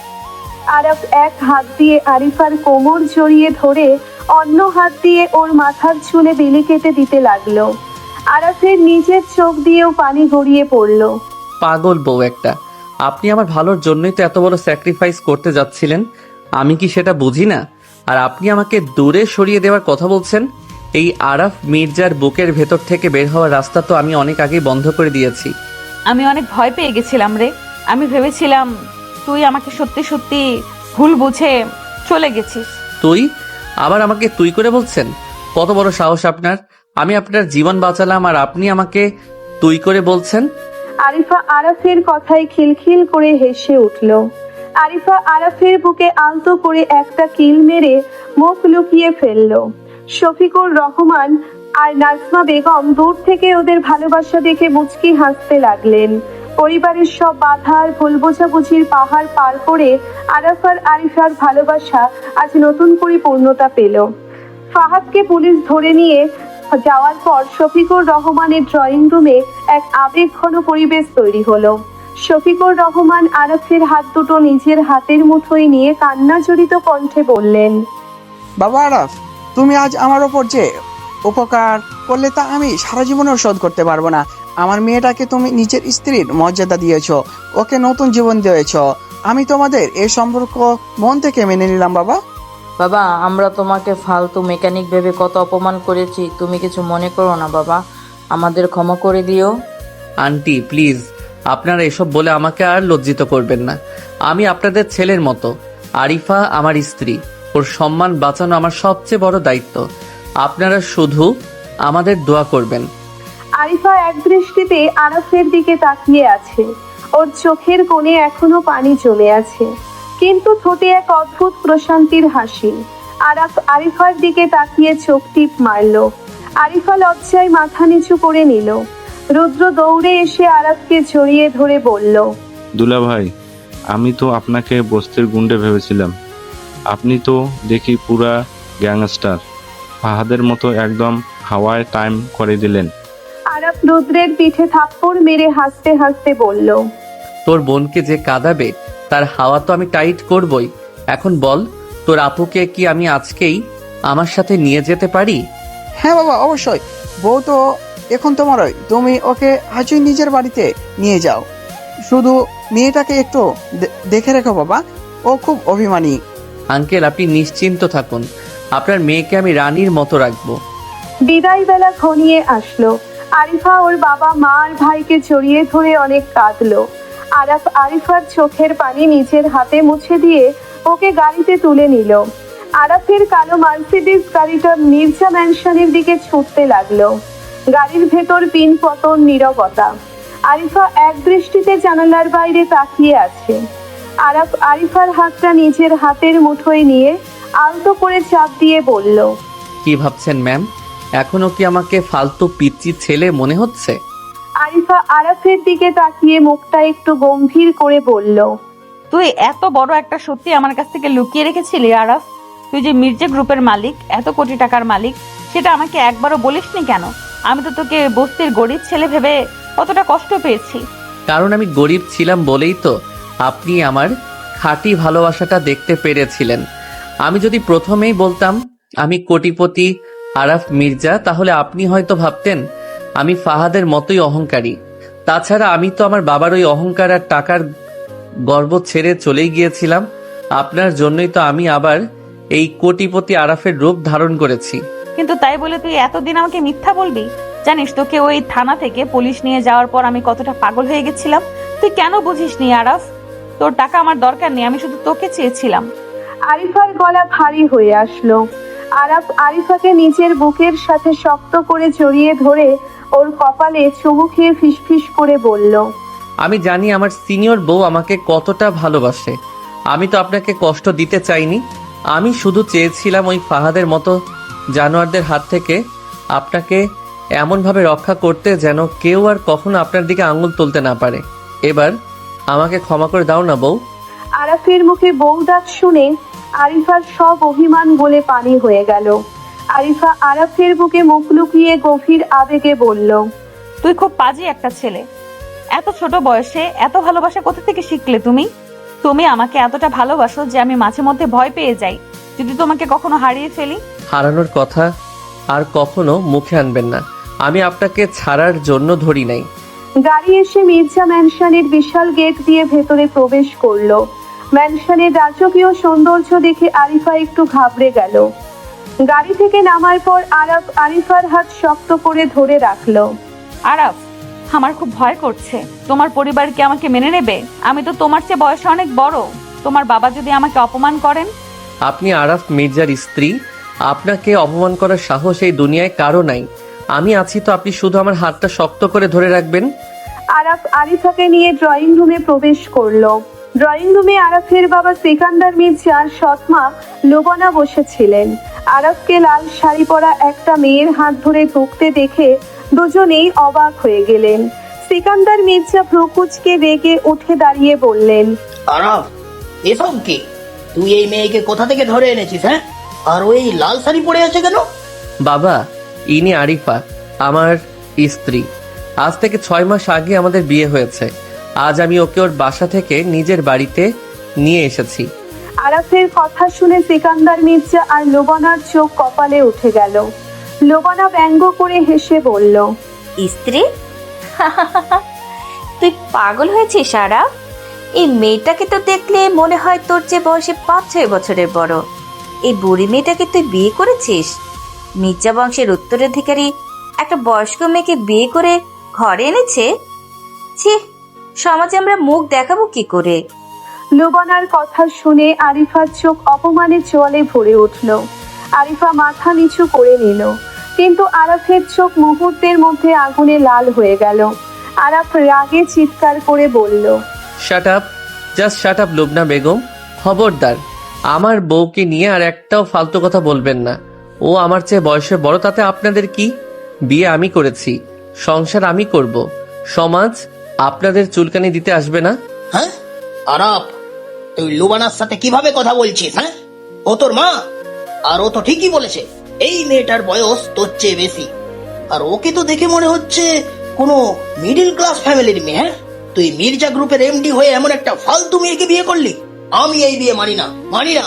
আরাফ এক হাত দিয়ে আরিফার কোমর জড়িয়ে ধরে অন্য হাত দিয়ে ওর মাথার চুলে বিলি কেটে দিতে লাগলো। আরাফের নিজের চোখ দিয়েও পানি গড়িয়ে পড়লো। পাগল বউ একটা, আপনি আমার ভালোর জন্যই তো এত বড় স্যাক্রিফাইস করতে যাচ্ছিলেন, আমি কি সেটা বুঝি না? আর আপনি আমাকে দূরে সরিয়ে দেওয়ার কথা বলছেন? এই আরাফ মির্জার বুকের ভেতর থেকে বের হওয়ার রাস্তা তো আমি অনেক আগেই বন্ধ করে দিয়েছি। আমি অনেক ভয় পেয়ে গেছিলাম রে। আমি ভেবেছিলাম তুই আমাকে সত্যি সত্যি ভুল বুঝে চলে গেছিস। তুই আবার আমাকে তুই করে বলছেন? কত বড় সাহস আপনার! আমি আপনার জীবন বাঁচালাম আর আপনি আমাকে তুই করে বলছেন? আরিফা আরাফের কথায় খিলখিল করে হেসে উঠল। আরিফা আরাফের বুকে আলতো করে একটা কিল মেরে মুখ লুকিয়ে ফেলল। শফিকুর রহমান আর নাজমা বেগম দূর থেকে ওদের ভালোবাসা দেখে মুচকি হাসতে লাগলেন। পরিবারের সব বাধা আর ভুল বোঝাবুঝির পাহাড় পার করে আরাফ আর আরিফার ভালোবাসা আজ নতুন করে পূর্ণতা পেল। ফাহাদকে পুলিশ ধরে নিয়ে যাওয়ার পর শফিকুর রহমানের ড্রয়িং রুমে এক আবেগঘন পরিবেশ তৈরি হলো। শফিকুর রহমান আরাফের হাত দুটো নিজের হাতের মুঠোয় নিয়ে কান্না জড়িত কণ্ঠে বললেন, বাবা আরাফ, তুমি আজ আমার ওপর যে উপকার করলে তা আমি সারা জীবনেও শোধ করতে পারবো না। আমার মেয়েটাকে তুমি নিজের স্ত্রীর মর্যাদা দিয়েছ, ওকে নতুন জীবন দিয়েছ। আমি তোমাদের এই সম্পর্ক মন থেকে মেনে নিলাম বাবা। বাবা, আমরা তোমাকে ফালতু মেকানিক ভেবে কত অপমান করেছি, তুমি কিছু মনে করো না বাবা, আমাদের ক্ষমা করে দিও। আন্টি প্লিজ, আপনারা এসব বলে আমাকে আর লজ্জিত করবেন না। আমি আপনাদের ছেলের মতো। আরিফা আমার স্ত্রী, ওর সম্মান বাঁচানো আমার সবচেয়ে বড় দায়িত্ব। আপনারা শুধু আমাদের দোয়া করবেন। আরিফা এক দৃষ্টিতে আরাফের দিকে তাকিয়ে আছে। ওর চোখের কোণে এখনো পানি জমে আছে, কিন্তু ঠোঁটে এক অদ্ভুত প্রশান্তির হাসি। আরাফ আরিফার দিকে তাকিয়ে চোখ টিপ মারল। আরিফা লজ্জায় মাথা নিচু করে নিল। রুদ্র দৌড়ে এসে আরাফকে জড়িয়ে ধরে বলল, দুলা ভাই, আমি তো আপনাকে বস্তির গুন্ডে ভেবেছিলাম, আপনি তো দেখি পুরা গ্যাংস্টার। ফাহাদের মতো একদম হাওয়ায় টাইম করে দিলেন। আরাফ রুদ্রের পিঠে থাপ্পড় মেরে হাসতে হাসতে বলল, তোর বোনকে যে কাঁদাবে তার হাওয়া তো আমি টাইট করবই। এখন বল, তোর আপুকে কি আমি আজকেই আমার সাথে নিয়ে যেতে পারি? হ্যাঁ বাবা, অবশ্যই। বউ তো এখন তোমারই, তুমি ওকে আজই নিজের বাড়িতে নিয়ে যাও। শুধু মেয়েটাকে একটু দেখে রেখো বাবা, ও খুব অভিমানী। আঙ্কেল, আপনি নিশ্চিন্ত থাকুন, আপনার মেয়েকে আমি রানীর মতো রাখবো। বিদায় বেলা ঘনিয়ে আসলো। আরিফা ওর বাবা মা আর ভাইকে জড়িয়ে ধরে অনেক কাঁদলো। আরাফ আরিফার চোখের পানি নিজের হাতে মুছে দিয়ে ওকে গাড়িতে তুলে নিল। আরাফের কালো মার্সিডিজ গাড়িটা মির্জা ম্যানশনের দিকে ছুটতে লাগলো। গাড়ির ভেতর পিন পতন, নীরবতা। আরিফা এক দৃষ্টিতে জানালার বাইরে তাকিয়ে আছে। আরাফ আরিফার হাতটা নিজের হাতের মুঠোয় নিয়ে আলতো করে চাপ দিয়ে বলল, কি ভাবছেন ম্যাম? এখনো কি আমাকে ফালতু পিচ্চি ছেলে মনে হচ্ছে? আরিফা আরাফের দিকে তাকিয়ে মুখটা একটু গম্ভীর করে বলল, তুই এত বড় একটা সত্যি আমার কাছ থেকে লুকিয়ে রেখেছিলি আরাফ? তুই যে মির্জা গ্রুপের মালিক, এত কোটি টাকার মালিক, সেটা আমাকে একবারও বলিসনি কেন? আমি তো তোকে বস্তির গরিব ছেলে ভেবে কতটা কষ্ট পেয়েছি। কারণ আমি গরিব ছিলাম বলেই তো আপনি আমার খাঁটি ভালোবাসাটা দেখতে পেরেছিলেন। আমি যদি প্রথমেই বলতাম আমি কোটিপতি আরাফ মির্জা, তাহলে আপনি হয়তো ভাবতেন আমি ফাহাদের মতোই অহংকারী। তাছাড়া আমি তো আমার বাবার ওই অহংকার আর টাকার গর্ব ছেড়ে চলেই গিয়েছিলাম। আপনার জন্যই তো আমি আবার এই কোটিপতি আরাফের রূপ ধারণ করেছি। কিন্তু তাই বলে তুই এতদিন আমাকে মিথ্যা বলবি? জানিস তোকে ওই থানা থেকে পুলিশ নিয়ে যাওয়ার পর আমি কতটা পাগল হয়ে গেছিলাম। তুই কেন বুঝিসনি আরাফ? তোর টাকা আমার দরকার নেই, আমি শুধু তোকে চেয়েছিলাম। আরিফার গলা ভারী হয়ে আসলো। আরাফ আরিফাকে নিজের বুকের সাথে শক্ত করে জড়িয়ে ধরে ওর কপালে চুমু খেয়ে ফিসফিস করে বলল, আমি জানি আমার সিনিয়র বউ আমাকে কতটা ভালোবাসে। আমি তো আপনাকে কষ্ট দিতে চাইনি। আমি শুধু চেয়েছিলাম ওই ফাহাদের মতো জানোয়ারদের হাত থেকে আপনাকে এমনভাবে রক্ষা করতে যেন কেউ আর কখনো আপনার দিকে আঙুল তুলতে না পারে। এবার আমাকে ক্ষমা করে দাও না বউ। আরাফের মুখে বউ ডাক শুনে আরিফার সব অভিমান গলে পানি হয়ে গেল। আরিফা আরাফের বুকে মুখ লুকিয়ে গভীর আবেগে বলল, তুই খুব পাজি একটা ছেলে। এত ছোট বয়সে এত ভালোবাসা কোথা থেকে শিখলে তুমি? তুমি আমাকে এতটা ভালোবাসো যে আমি মাঝে মধ্যে ভয় পেয়ে যাই যদি তোমাকে কখনো হারিয়ে ফেলি। হারানোর কথা আর কখনো মুখে আনবেন না। আমি আপনাকে ছাড়ার জন্য ধরি নাই। গাড়ি এসে মির্জা ম্যানশনের বিশাল গেট দিয়ে ভেতরে প্রবেশ করলো। ম্যানশনের রাজকীয় সৌন্দর্য দেখে আরিফা একটু ঘাবড়ে গেল। গাড়ি থেকে নামার পর আরাফ আরিফার হাত শক্ত করে ধরে রাখলো। আরাফ, আমার খুব ভয় করছে। তোমার পরিবার কি আমাকে মেনে নেবে? আমি তো তোমার চেয়ে বয়সে অনেক বড়। তোমার বাবা যদি আমাকে অপমান করেন? আপনি আরাফ মির্জার স্ত্রী, আপনাকে অপমান করার সাহস এই দুনিয়ায় কারো নাই। আমি আছি তো, আপনি শুধু আমার হাতটা শক্ত করে ধরে রাখবেন। আরাফ আরিফাকে নিয়ে ড্রয়িং রুমে প্রবেশ করলো। ড্রয়িং রুমে আরাফের বাবা সিকান্দার মির্জা আর সৎমা লোবনা বসেছিলেন। আরাফকে লাল শাড়ি পরা একটা মেয়ের হাত ধরে ঢুকতে দেখে দুজনেই অবাক হয়ে গেলেন। সিকান্দার মির্জা ভ্রুকুচকে রেগে উঠে দাঁড়িয়ে বললেন, আরাফ, এসব কি? তুই এই মেয়েকে কোথা থেকে ধরে এনেছিস? হ্যাঁ, আর ওই লাল শাড়ি পরে আছে কেন? বাবা, ইনি আরিফা, আমার স্ত্রী। আজ থেকে 6 মাস আগে আমাদের বিয়ে হয়েছে। আজ আমি ওকে ওর বাসা থেকে নিজের বাড়িতে নিয়ে এসেছি। আরাফের কথা শুনে সিকান্দার মির্জা আর লোবনার চোখ কপালে উঠে গেল। লোবনা ব্যঙ্গ করে হেসে বলল, স্ত্রী? তুই পাগল হয়েছিস আরাফ? এই মেয়েটাকে তো দেখলে মনে হয় তোর চেয়ে বয়সে 5-6 বছরের বড়। এই বুড়ি মেয়েটাকে তুই বিয়ে করেছিস? মির্জা বংশের উত্তরাধিকারী একটা বয়স্ক মেয়েকে বিয়ে করে ঘরে এনেছে? ছি, সমাজে আমরা মুখ দেখাবো কি করে? লোবনার কথা শুনে আরিফার চোখ অপমানে জলে ভরে উঠল। আরিফা মাথা নিচু করে নিল, কিন্তু আরাফের চোখ মুহূর্তের মধ্যে আগুনে লাল হয়ে গেল। আরাফ রাগে চিৎকার করে বলল, shut up, just shut up Lubna Begum. খবরদার আমার বউকে নিয়ে আর একটাও ফালতু কথা বলবেন না। ও আমার চেয়ে বয়সে বড়, তাতে আপনাদের কি? বিয়ে আমি করেছি, সংসার আমি করব। সমাজ আপনাদের চুলকানি দিতে আসবে না। হ্যাঁ আরাফ, তুই লুবানার সাথে কিভাবে কথা বলছিস? হ্যাঁ, ও তোর মা, আর ও তো ঠিকই বলেছে এই মেয়েটার বয়স তোর চেয়ে বেশি। আর ওকে তো দেখে মনে হচ্ছে কোনো মিডিল ক্লাস ফ্যামিলির মেয়ে। হ্যাঁ, তুই মির্জা গ্রুপের এমডি হয়ে এমন একটা ফালতু মেয়েকে বিয়ে করলি? আমি এই বিয়ে মানি না, মানি না।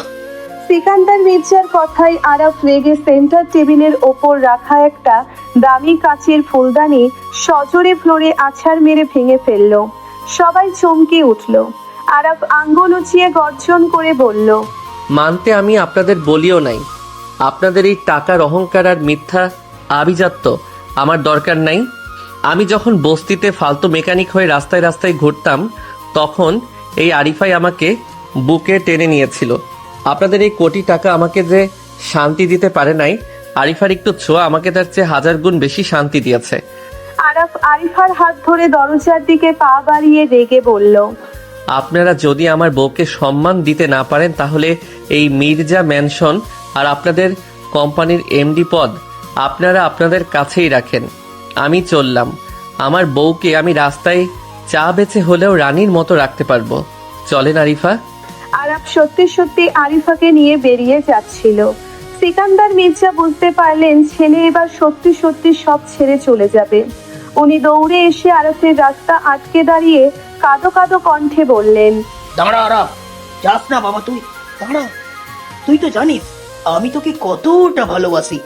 সিকান্দার মির্জার কথায় আরাফ রেগে সেন্টার টেবিলের ওপর রাখা একটা দামি কাচের ফুলদানি সজোরে ফ্লোরে আছাড় মেরে ভেঙে ফেলল। সবাই চমকে উঠল। আরাফ আঙ্গুল উঁচিয়ে গর্জন করে বলল, মানতে আমি আপনাদের বলিও নাই। আপনাদের এই টাকার অহংকার আর মিথ্যা আভিজাত্য আমার দরকার নাই। আমি যখন বস্তিতে ফালতু মেকানিক হয়ে রাস্তায় রাস্তায় ঘুরতাম, তখন এই আরিফাই আমাকে বুকে টেনে নিয়েছিল। আপনাদের এই কোটি টাকা আমাকে যে শান্তি দিতে পারে নাই, আরিফার একটু ছোঁয়া আমাকে তার চেয়ে 1000 গুণ বেশি শান্তি দিয়েছে। আরাফ আরিফার হাত ধরে দরজার দিকে পা বাড়িয়ে রেগে বলল, আপনারা যদি আমার বউকে সম্মান দিতে না পারেন, তাহলে এই মির্জা ম্যানশন আর আপনাদের কোম্পানির এমডি পদ আপনারা আপনাদের কাছেই রাখেন। আমি চললাম। আমার বউকে আমি রাস্তায় চা বেচে হলেও রানীর মতো রাখতে পারবো। চলেন আরিফা। আরাফ সত্যি সত্যি আরিফাকে নিয়ে বেরিয়ে যাচ্ছিল। সিকান্দার মির্জা বুঝতে পারলেন ছেলে এবার সত্যি সত্যি সব ছেড়ে চলে যাবে। উনি দৌড়ে এসে আরাফের রাস্তা আটকে দাঁড়িয়ে কাঁদো কাঁদো কণ্ঠে বললেন, দাঁড়া আরাফ, যাস না বাবা, তুই দাঁড়া। তুই তো জানিস আমি তোকে কতটা ভালোবাসি।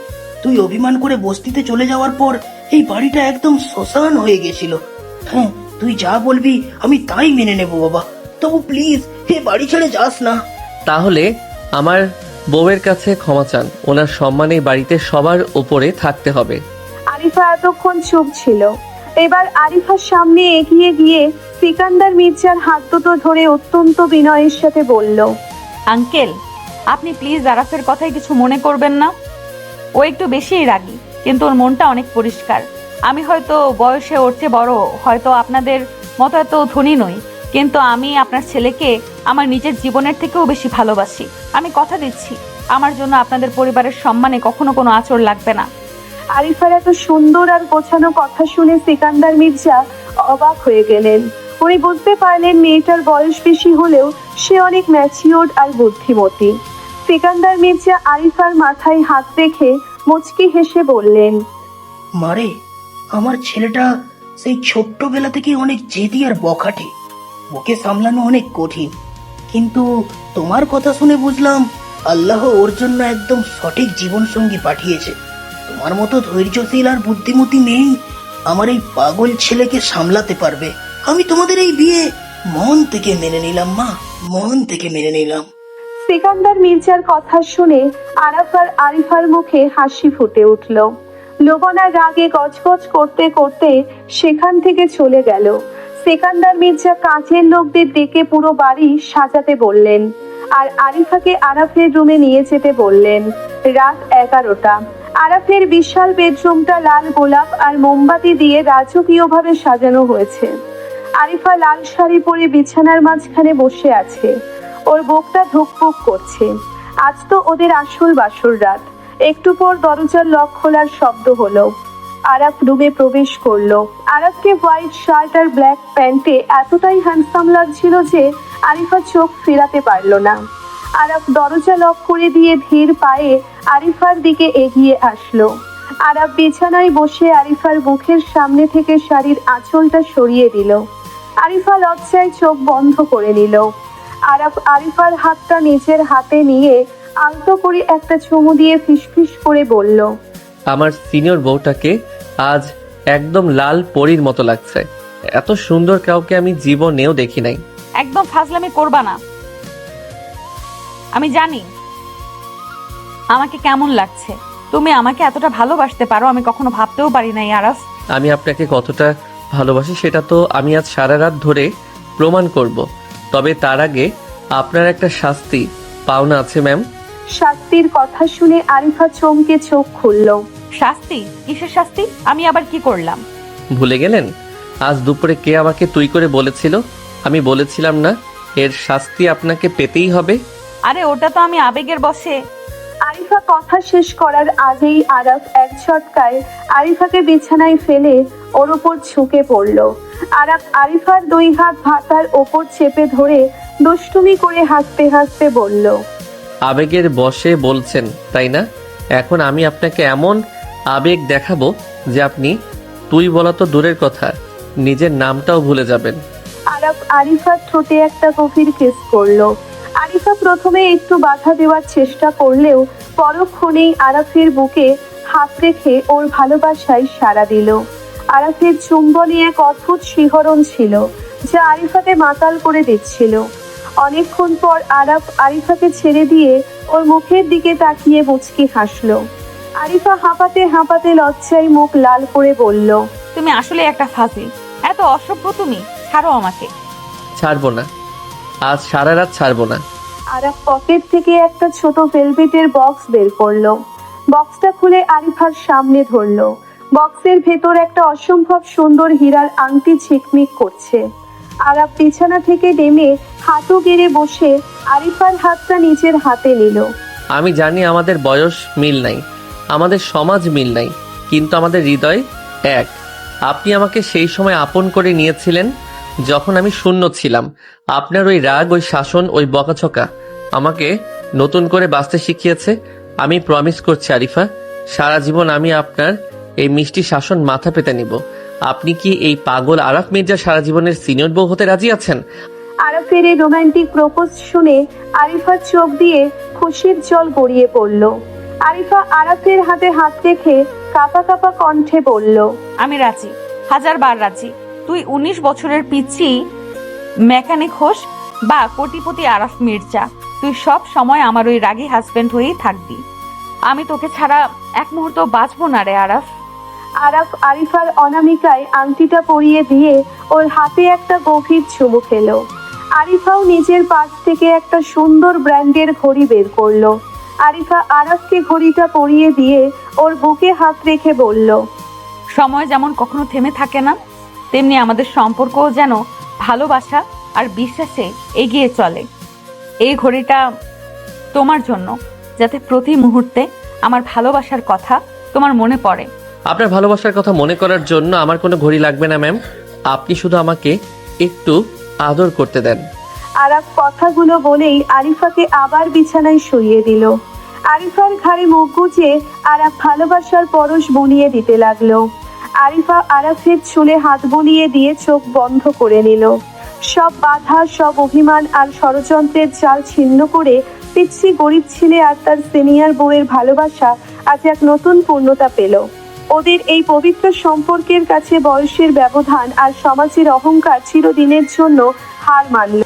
তুই অভিমান করে বস্তিতে চলে যাওয়ার পর এই বাড়িটা একদম শ্মশান হয়ে গেছিল। হ্যাঁ, তুই যা বলবি আমি তাই মেনে নেব বাবা। তবু প্লিজ এ বাড়ি ছেড়ে যাস না। তাহলে আমার বউয়ের কাছে ক্ষমা চান। ওনার সম্মান এই বাড়িতে সবার উপরে থাকতে হবে। আরিফা এতক্ষণ চুপ ছিল। এবার আরিফার সামনে এগিয়ে গিয়ে সিকান্দার মির্জার হাত দুটো ধরে অত্যন্ত বিনয়ের সাথে বলল, আঙ্কেল, আপনি প্লিজ আরাফের কথায় কিছু মনে করবেন না। ও একটু বেশিই রাগী, কিন্তু ওর মনটা অনেক পরিষ্কার। আমি হয়তো বয়সে ওর চেয়ে বড়, হয়তো আপনাদের মতো এত ধনী নই, কিন্তু আমি আপনার ছেলেকে আমার নিজের জীবনের থেকেও বেশি ভালোবাসি। আমি কথা দিচ্ছি, আমার জন্য আপনাদের পরিবারের সম্মানে কখনো কোনো আঁচড় লাগবে না। আরিফার এত সুন্দর আর গোছানো কথা শুনে সিকান্দার মির্জা অবাক হয়ে গেলেন। উনি বুঝতে পারলেন মেয়েটার বয়স বেশি হলেও সে অনেক ম্যাচিওর্ড আর বুদ্ধিমতী। সিকান্দার মির্জা আরিফার মাথায় হাত রেখে মুচকি হেসে বললেন, মারে, আমার ছেলেটা সেই ছোট্টবেলা থেকে অনেক জেদি আর বখাটে। ওকে সামলানো অনেক কঠিন, কিন্তু তোমার কথা শুনে বুঝলাম আল্লাহ ওর জন্য একদম সঠিক জীবন সঙ্গী পাঠিয়েছে। তোমার মতো ধৈর্যশীল আর বুদ্ধিমতী মেয়ে আমার এই পাগল ছেলেকে সামলাতে পারবে। আমি তোমাদের এই বিয়ে মন থেকে মেনে নিলাম মা, মন থেকে মেনে নিলাম। সিকান্দার মির্জার কথা শুনে আরাফ আর আরিফার মুখে হাসি ফুটে উঠল। লোভনার রাগে গজগজ করতে করতে সেখান থেকে চলে গেল। সিকান্দার মির্জা কাজের লোকদের ডেকে পুরো বাড়ি সাজাতে বললেন আর আরিফাকে আরাফের রুমে নিয়ে যেতে বললেন। রাত 11টা। আরাফের বিশাল বেডরুমটা লাল গোলাপ আর মোমবাতি দিয়ে রাজকীয়ভাবে সাজানো হয়েছে। আরিফা লাল শাড়ি পরে বিছানার মাঝখানে বসে আছে। ওর বুকটা ধুকপুক করছে। আজ তো ওদের আসল বাসর রাত। একটু পর দরজার লক খোলার শব্দ হলো। আরাফ রুমে প্রবেশ করলো। আরাফকে হোয়াইট শার্ট আর ব্ল্যাক প্যান্টে এতটাই হ্যান্ডসাম লাগছিল যে আরিফা চোখ ফেরাতে পারল না। আরাফ দরজা লক করে দিয়ে ধীর পায়ে আরিফার দিকে এগিয়ে আসলো। আরাফ বিছানায় বসে আরিফার মুখের সামনে থেকে শাড়ির আঁচলটা সরিয়ে দিল। আরিফা লজ্জায় চোখ বন্ধ করে নিল। আরাফ আরিফার হাতটা নিজের হাতে নিয়ে আলতো করে একটা চুমু দিয়ে ফিসফিস করে বলল, আমার সিনিয়র বউটাকে আজ একদম লাল পরীর মতো লাগছে। এত সুন্দর কাউকে আমি জীবনেও দেখি নাই। একদম ফাজলামি করবা না। আমি জানি আমাকে কেমন লাগছে। তুমি আমাকে এতটা ভালোবাসতে পারো, আমি কখনো ভাবতেও পারি নাই আরাফ। আমি আপনাকে কতটা ভালোবাসি সেটা তো আমি আজ সারা রাত ধরে প্রমাণ করব। তবে তার আগে আপনার একটা শাস্তি পাওনা আছে ম্যাম। শাস্তির কথা শুনে আরিফা চমকে চোখ খুলল। শাস্তি? কিসের শাস্তি? আমি আবার কি করলাম? ভুলে গেলেন? আজ দুপুরে কে আমাকে তুই করে বলেছিল? আমি বলেছিলাম না এর শাস্তি আপনাকে পেতেই হবে? আরে ওটা তো আমি আবেগের বশে। আরিফা কথা শেষ করার আগেই আরাফ এক ঝটকায় আরিফাকে বিছানায় ফেলে ওর উপর ঝুঁকে পড়ল। আরাফ আরিফার দুই হাত ভাতার ওপর চেপে ধরে দুষ্টুমি করে হাসতে হাসতে বলল, আবেগের বশে বলছেন তাই না? এখন আমি আপনাকে এমন আবেগ দেখাবো যে আপনি তুই বলা তো দূরের কথা, নিজের নামটাও ভুলে যাবেন। আরাফ আরিফার ঠোঁটে একটা গভীর কিস করলো। আরিফা প্রথমে একটু বাধা দেওয়ার চেষ্টা করলেও পরক্ষণেই আরাফের বুকে হাত রেখে ওর ভালোবাসায় সাড়া দিল। আরাফের চুম্বনে এক অদ্ভুত শিহরণ ছিল যা আরিফাকে মাতাল করে দিচ্ছিল। অনেকক্ষণ পর আরাফ আরিফাকে ছেড়ে দিয়ে ওর মুখের দিকে তাকিয়ে মুচকি হাসলো। আরিফা হাঁপাতে হাঁপাতে লজ্জায় মুখ লাল করে বলল, তুমি আসলে একটা ফাজিল, এত অসভ্য তুমি, ছাড়ো আমাকে। ছাড়বো না, আজ সারা রাত ছাড়বো না। আরাফ পকেট থেকে একটা ছোট ভেলভেটের বক্স বের করলো। বক্সটা খুলে আরিফার সামনে ধরলো। বক্সের ভেতর একটা অসম্ভব সুন্দর হীরার আংটি ঝিকমিক করছে। আরাফ বিছানা থেকে নেমে হাঁটু গেড়ে বসে আরিফার হাতটা নিজের হাতে নিল। আমি জানি আমাদের বয়স মিল নাই, আমাদের সমাজ মিল নাই, কিন্তু আমাদের হৃদয় এক। আপনি আমাকে সেই সময় আপন করে নিয়েছিলেন যখন আমি শূন্য ছিলাম। আপনার ওই রাগ, ওই শাসন, ওই বকাছকা আমাকে নতুন করে বাঁচতে শিখিয়েছে। আমি প্রমিস করছি আরিফা, সারা জীবন আমি আপনার এই মিষ্টি শাসন মাথা পেতে নিব। আপনি কি এই পাগল আরাফ মির্জা সারা জীবনের সিনিয়র বউ হতে রাজি আছেন? আরাফের এই রোমান্টিক প্রপোজ শুনে আরিফার চোখ দিয়ে খুশির জল গড়িয়ে পড়ল। আরিফা আরাফের হাতে হাত রেখে কাঁপা কাঁপা কণ্ঠে বলল, আমি রাজি, 1000 বার রাজি। তুই 19 বছরের পিচ্ছি মেকানিক হোস বা কোটিপতি আরাফ মির্জা, তুই সব সময় আমার ওই রাগী হাজবেন্ড হয়েই থাকবি। আমি তোকে ছাড়া এক মুহূর্ত বাঁচবো না রে আরাফ। আরাফ আরিফার অনামিকায় আংটিটা পরিয়ে দিয়ে ওর হাতে একটা গভীর চুমু খেলো। আরিফাও নিজের পাশ থেকে একটা সুন্দর ব্র্যান্ডের ঘড়ি বের করলো। আরিফা আরাফকে ঘড়িটা পরিয়ে দিয়ে ওর বুকে হাত রেখে বলল, সময় যেমন কখনো থেমে থাকে না, তেমনি আমাদের সম্পর্কও যেন ভালোবাসা আর বিশ্বাসে এগিয়ে চলে। এই ঘড়িটা তোমার জন্য, যাতে প্রতি মুহূর্তে আমার ভালোবাসার কথা তোমার মনে পড়ে। আপনার ভালোবাসার কথা মনে করার জন্য আমার কোনো ঘড়ি লাগবে না ম্যাম, আপনি শুধু আমাকে একটু আদর করতে দেন। আরাফ কথাগুলো বলেই আরিফাকে আবার বিছানায় শুইয়ে দিল। আরিফার ঘাড়ে মুখ গুজে আরাফ ভালোবাসার পরশ বুলিয়ে দিতে লাগলো। আরিফা আরাফের চুলে হাত বুলিয়ে দিয়ে চোখ বন্ধ করে নিল। সব বাধা, সব অভিমান আর ষড়যন্ত্রের জাল ছিন্ন করে পিচ্ছি গরিব ছেলে আর তার সিনিয়র বউয়ের ভালোবাসা আজ এক নতুন পূর্ণতা পেল। ওদের এই পবিত্র সম্পর্কের কাছে বয়সের ব্যবধান আর সমাজের অহংকার চিরদিনের জন্য হার মানল।